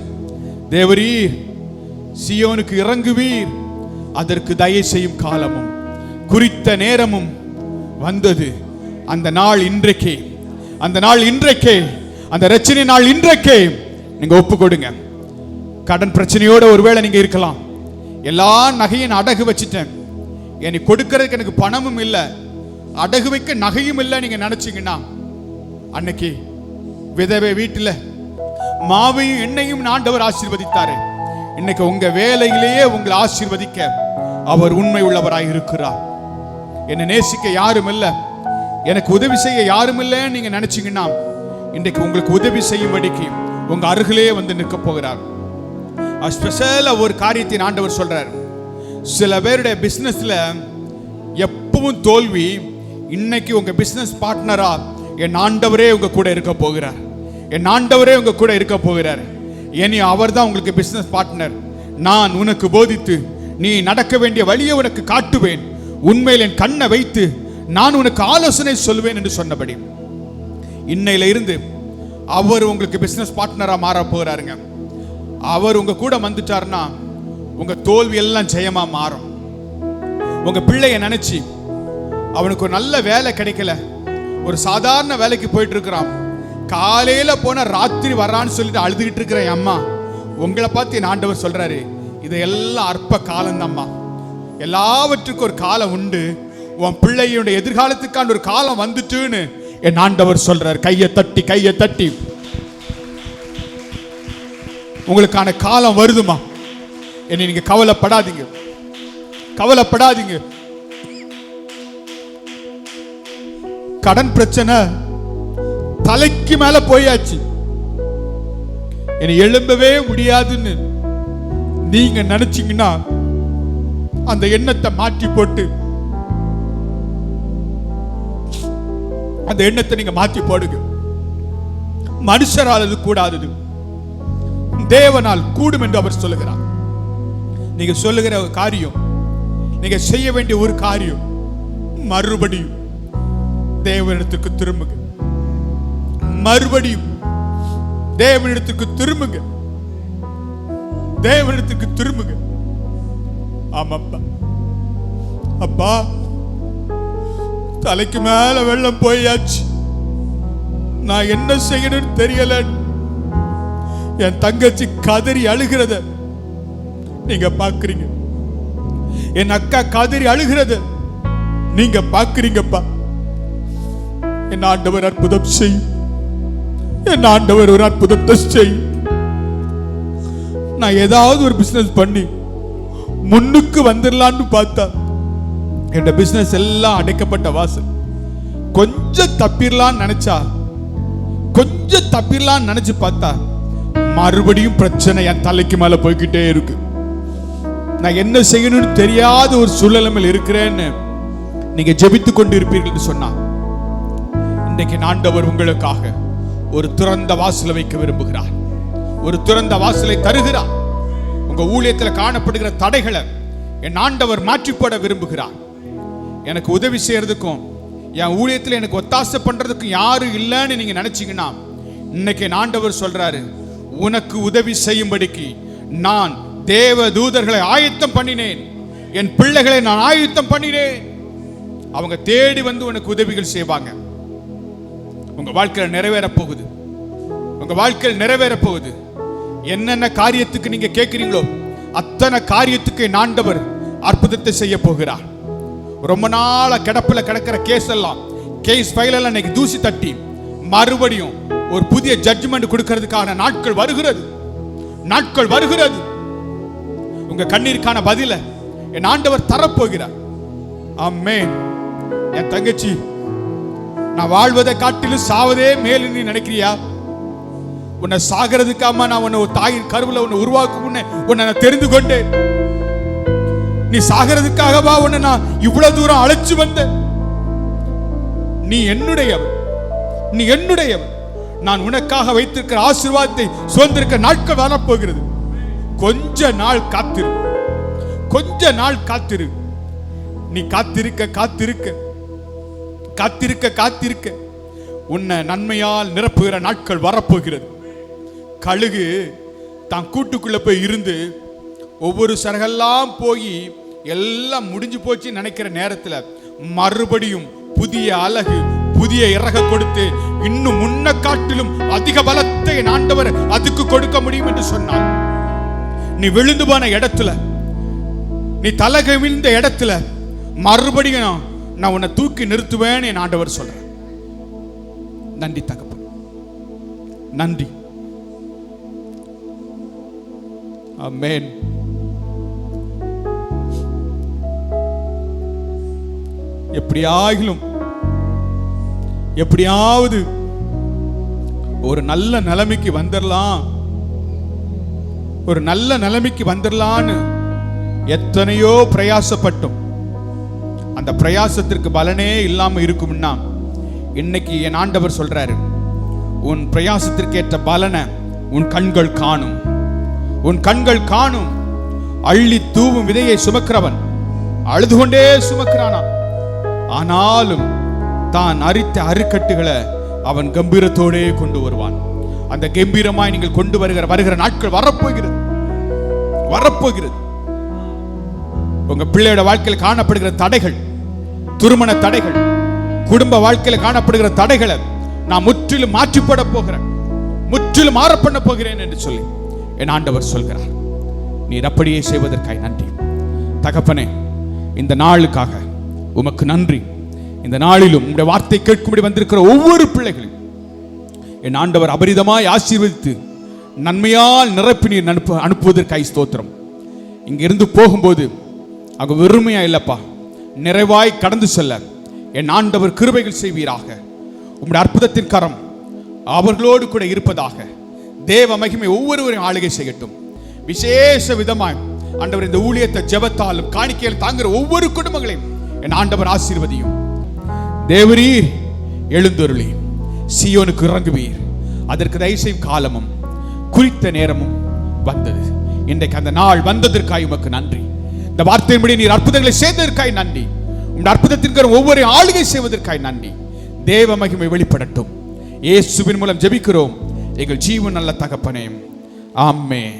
தேவரீர் சியோனுக்கு இறங்குவீர், அதற்கு தயை செய்யும் காலமும் குறித்த நேரமும் வந்தது. அந்த நாள் இன்றைக்கே, அந்த நாள் இன்றைக்கே, அந்த ரட்சணை நாள் இன்றைக்கே நீங்க ஒப்பு கொடுங்க. கடன் பிரச்சனையோட ஒருவேளை நீங்க இருக்கலாம். எல்லா நகையும் அடகு வச்சுட்டேன், எனக்கு கொடுக்கறதுக்கு எனக்கு பணமும் இல்லை, அடகு வைக்க நகையும் இல்லை நீங்க நினைச்சீங்கன்னா அன்னைக்கு விதவை வீட்டில் மாவையும் எண்ணெயும் ஆண்டவர் ஆசீர்வதித்தாரு. இன்னைக்கு உங்க வேலையிலேயே உங்களை ஆசீர்வதிக்க அவர் உண்மை உள்ளவராய் இருக்கிறார். என்னை நேசிக்க யாரும் இல்லை, எனக்கு உதவி செய்ய யாரும் இல்லைன்னு நீங்க நினைச்சீங்கன்னா இன்றைக்கு உங்களுக்கு உதவி செய்யும்படிக்கு உங்க அருகிலே வந்து நிற்க போகிறார். ஸ்பெஷலா ஒரு காரியத்தை ஆண்டவர் சொல்றார். சில பேருடைய பிசினஸ்ல எப்பவும் தோல்வி, இன்னைக்கு உங்க பிசினஸ் பார்ட்னரா என் ஆண்டவரே உங்க கூட இருக்க போகிறார். என் ஆண்டவரே உங்க கூட இருக்க போகிறார். இனி அவர் தான் உங்களுக்கு பிசினஸ் பார்ட்னர். நான் உனக்கு போதித்து நீ நடக்க வேண்டிய வழியை உனக்கு காட்டுவேன், உண்மையில் என் கண்ணை வைத்து நான் உனக்கு ஆலோசனை சொல்வேன் என்று சொன்னபடி இன்னையில இருந்து அவர் உங்களுக்கு பிசினஸ் பார்ட்னரா மாற போகிறாருங்க. அவர் உங்க கூட வந்துட்டாருன்னா உங்க தோல்வி எல்லாம் ஜெயமா மாறும். உங்க பிள்ளைய நினைச்சு அவனுக்கு ஒரு நல்ல வேலை கிடைக்கல, ஒரு சாதாரண வேலைக்கு போயிட்டு இருக்கிறான், காலையில போன ராத்திரி வர்றான்னு சொல்லிட்டு அழுதுகிட்டு இருக்கிற அம்மா உங்களை பார்த்து என் ஆண்டவர் சொல்றாரு, இதெல்லாம் அற்ப காலம் அம்மா, எல்லாவற்றுக்கும் ஒரு காலம் உண்டு, உன் பிள்ளையுடைய எதிர்காலத்துக்கான ஒரு காலம் வந்துட்டுன்னு என் ஆண்டவர் சொல்றாரு. கையை தட்டி கையை தட்டி உங்களுக்கான காலம் வருதுமா, என்னை நீங்க கவலைப்படாதீங்க, கவலைப்படாதீங்க. கடன் பிரச்சனை தலைக்கு மேல போயாச்சு, என்னை எழும்பவே முடியாதுன்னு நீங்க நினைச்சீங்கன்னா அந்த எண்ணத்தை மாற்றி போட்டு அந்த எண்ணத்தை நீங்க மாற்றி போடுங்க. மனுஷரால் அது கூடாதது, தேவனால் கூடும் என்று அவர் சொல்லுகிறார். நீங்க சொல்லுகிற காரியம், நீங்க செய்ய வேண்டிய ஒரு காரியம், மறுபடியும் தேவனிடத்துக்கு திரும்புங்க. மறுபடியும் தேவனிடத்துக்கு திரும்புங்க. தேவனிடத்துக்கு திரும்புங்க. ஆமாப்பா, அப்பா, தலைக்கு மேல வெள்ளம் போயாச்சு, நான் என்ன செய்யணும்னு தெரியல. என் தங்கச்சி கதறி அழுகிறத நீங்க பாக்குறீங்க. என் அக்கா கதறி அழுகிறத நீங்க பாக்குறீங்கப்பா. என் ஆண்டவர் அற்புதம் செய்யும். என் ஆண்டவர் ஒரு அற்புதத்தை செய்யும். நான் ஏதாவது ஒரு பிசினஸ் பண்ணி முன்னுக்கு வந்துடலான்னு பார்த்தா என் பிசினஸ் எல்லாம் அடைக்கப்பட்ட வாசல். கொஞ்சம் தப்பிடலான்னு நினைச்சா, கொஞ்சம் தப்பிடலான்னு நினைச்சு பார்த்தா மறுபடியும் பிரச்சனை என் தலைக்கு மேல போய்கிட்டே இருக்கு. நான் என்ன செய்யணும்னு தெரியாத ஒரு சூழ்நிலையில் இருக்கிறேன்னு நீங்க ஜெபித்துக் கொண்டு இருப்பீர்கள் சொன்னா, இன்றைக்கு ஆண்டவர் உங்களுக்காக ஒரு திறந்த வாசலை வைக்க விரும்புகிறார். ஒரு திறந்த வாசலை தருகிறார். உங்க ஊழியத்தில் காணப்படுகிற தடைகளை என் ஆண்டவர் மாற்றி போட விரும்புகிறார். எனக்கு உதவி செய்யறதுக்கும் என் ஊழியத்தில் எனக்கு ஒத்தாசை பண்றதுக்கும் யாரும் இல்லைன்னு நீங்க நினைச்சீங்கன்னா, இன்னைக்கு என் ஆண்டவர் சொல்றாரு, உனக்கு உதவி செய்யும்படிக்கு நான் தேவ தூதர்களை ஆயத்தம் பண்ணினேன். என் பிள்ளைகளை நான் ஆயத்தம் பண்ணினேன். அவங்க தேடி வந்து உனக்கு உதவிகள் செய்வாங்க. உங்க வாழ்க்கையில் நிறைவேற போகுது. உங்க வாழ்க்கையில் நிறைவேற போகுது. என்னென்ன காரியத்துக்கு நீங்க கேட்கிறீங்களோ அத்தனை காரியத்துக்கு என் ஆண்டவர் அற்புதத்தை செய்ய போகிறார். ரொம்ப நாளா கிடப்பில் கிடக்கிற கேஸ் ஃபைல் எல்லாம் இன்னைக்கு தூசி தட்டி மறுபடியும் ஒரு புதிய ஜட்ஜ்மெண்ட் கொடுக்கிறதுக்கான நாட்கள் வருகிறது. நாட்கள் வருகிறது. உங்க கண்ணீருக்கான பதில என் ஆண்டவர் தரப்போகிறார். ஆமென். என் தங்கச்சி, நான் வாழ்வதை காட்டிலும் சாவதே மேல் நீ நினைக்கிறியா? உன்னை சாகிறதுக்காம நான் உன்னை ஒரு தாயின் கருவுல உன்னை உருவாக்கும் முன்னே உன்னை நான் தெரிந்து கொண்டேன். நீ சாகிறதுக்காகவா உன்னை நான் இவ்வளவு தூரம் அழைச்சு வந்தேன்? நீ என்னுடையவன், நீ என்னுடையவன். நான் உனக்காக வைத்திருக்கிற ஆசீர்வாதத்தை சுதந்திரிக்க நாட்கள் வரப்போகிறது. கொஞ்ச நாள் காத்திரு, கொஞ்ச நாள் காத்திரு. நீ காத்திருக்க காத்திருக்க காத்திருக்க காத்திருக்க உன்னை நன்மையால் நிரப்புகிற நாட்கள் வரப்போகிறது. கழுகு தான் கூட்டுக்குள்ள போய் இருந்து ஒவ்வொரு சரகெல்லாம் போய் எல்லாம் முடிஞ்சு போச்சு நினைக்கிற நேரத்தில் மறுபடியும் புதிய அழகு, புதிய இறக கொடுத்து இன்னும் முன்ன காட்டிலும் அதிக பலத்தை ஆண்டவர் அதுக்கு கொடுக்க முடியும் என்று சொன்னார். நீ விழுந்து போன இடத்துல, நீ தலகை விழுந்த இடத்துல மறுபடியும் நான் உன்னை தூக்கி நிறுத்துவேன் என் ஆண்டவர் சொல்றேன். நன்றி தகப்பன், நன்றி. ஆமென். எப்படியாவது ஒரு நல்ல நிலைமைக்கு வந்துடலாம், ஒரு நல்ல நிலைமைக்கு வந்துடலான்னு எத்தனையோ பிரயாசப்பட்டோம். அந்த பிரயாசத்திற்கு பலனே இல்லாம இருக்கும்னா, இன்னைக்கு என் ஆண்டவர் சொல்றாரு, உன் பிரயாசத்திற்கு ஏற்ற பலனை உன் கண்கள் காணும். உன் கண்கள் காணும். அள்ளி தூவும் விதையை சுமக்கிறவன் அழுது கொண்டே சுமக்கிறானா, ஆனாலும் தான் அரித்த அறுக்கட்டுகளை அவன் கம்பீரத்தோடே கொண்டு வருவான். அந்த கம்பீரமாய் நீங்கள் கொண்டு வருகிற நாட்கள் வரப்போகிறது, வரப்போகிறது. உங்க பிள்ளையோட வாழ்க்கையில் காணப்படுகிற தடைகள், திருமண தடைகள், குடும்ப வாழ்க்கையில் காணப்படுகிற தடைகளை நான் முற்றிலும் மாற்றிப்பட போகிறேன், முற்றிலும் மாற பண்ண போகிறேன் என்று சொல்லி என் ஆண்டவர் சொல்கிறார். நீர் அப்படியே செய்வதற்காய் நன்றி தகப்பனே. இந்த நாளுக்காக உமக்கு நன்றி. இந்த நாளிலும் உங்களுடைய வார்த்தை கேட்கும்படி வந்திருக்கிற ஒவ்வொரு பிள்ளைகளையும் என் ஆண்டவர் அபரிதமாய் ஆசீர்வதித்து நன்மையால் நிரப்பி நீர் அனுப்புவதற்காய் ஸ்தோத்திரம். இங்கிருந்து போகும்போது அங்க வெறுமையா இல்லப்பா, நிறைவாய் கடந்து செல்ல என் ஆண்டவர் கிருபைகள் செய்வீராக. உம்முடைய அற்புதத்தின் கரம் அவர்களோடு கூட இருப்பதாக. தேவ மகிமை ஒவ்வொருவரையும் ஆளுகை செய்யட்டும். விசேஷ விதமாய் ஆண்டவர் இந்த ஊழியத்தை ஜெபத்தாலும் காணிக்கையில் தாங்குகிற ஒவ்வொரு குடும்பங்களையும் என் ஆண்டவர் ஆசீர்வதியும். தேவரீர் எழுந்தருளி சீயோனுக்கு இறங்குவீர். அதற்கு தயவுசெய்யும் காலமும் குறித்த நேரமும் வந்தது. இன்றைக்கு அந்த நாள் வந்ததற்காய் உமக்கு நன்றி. இந்த வார்த்தையின்படி நீர் அற்புதங்களை செய்ததற்காய் நன்றி. உங்கள் அற்புதத்திற்கு ஒவ்வொரு ஆளுகை செய்வதற்காய் நன்றி. தேவ மகிமை வெளிப்படட்டும். இயேசுவின் மூலம் ஜெபிக்கிறோம் எங்கள் ஜீவன் நல்ல தகப்பனே, ஆமென்.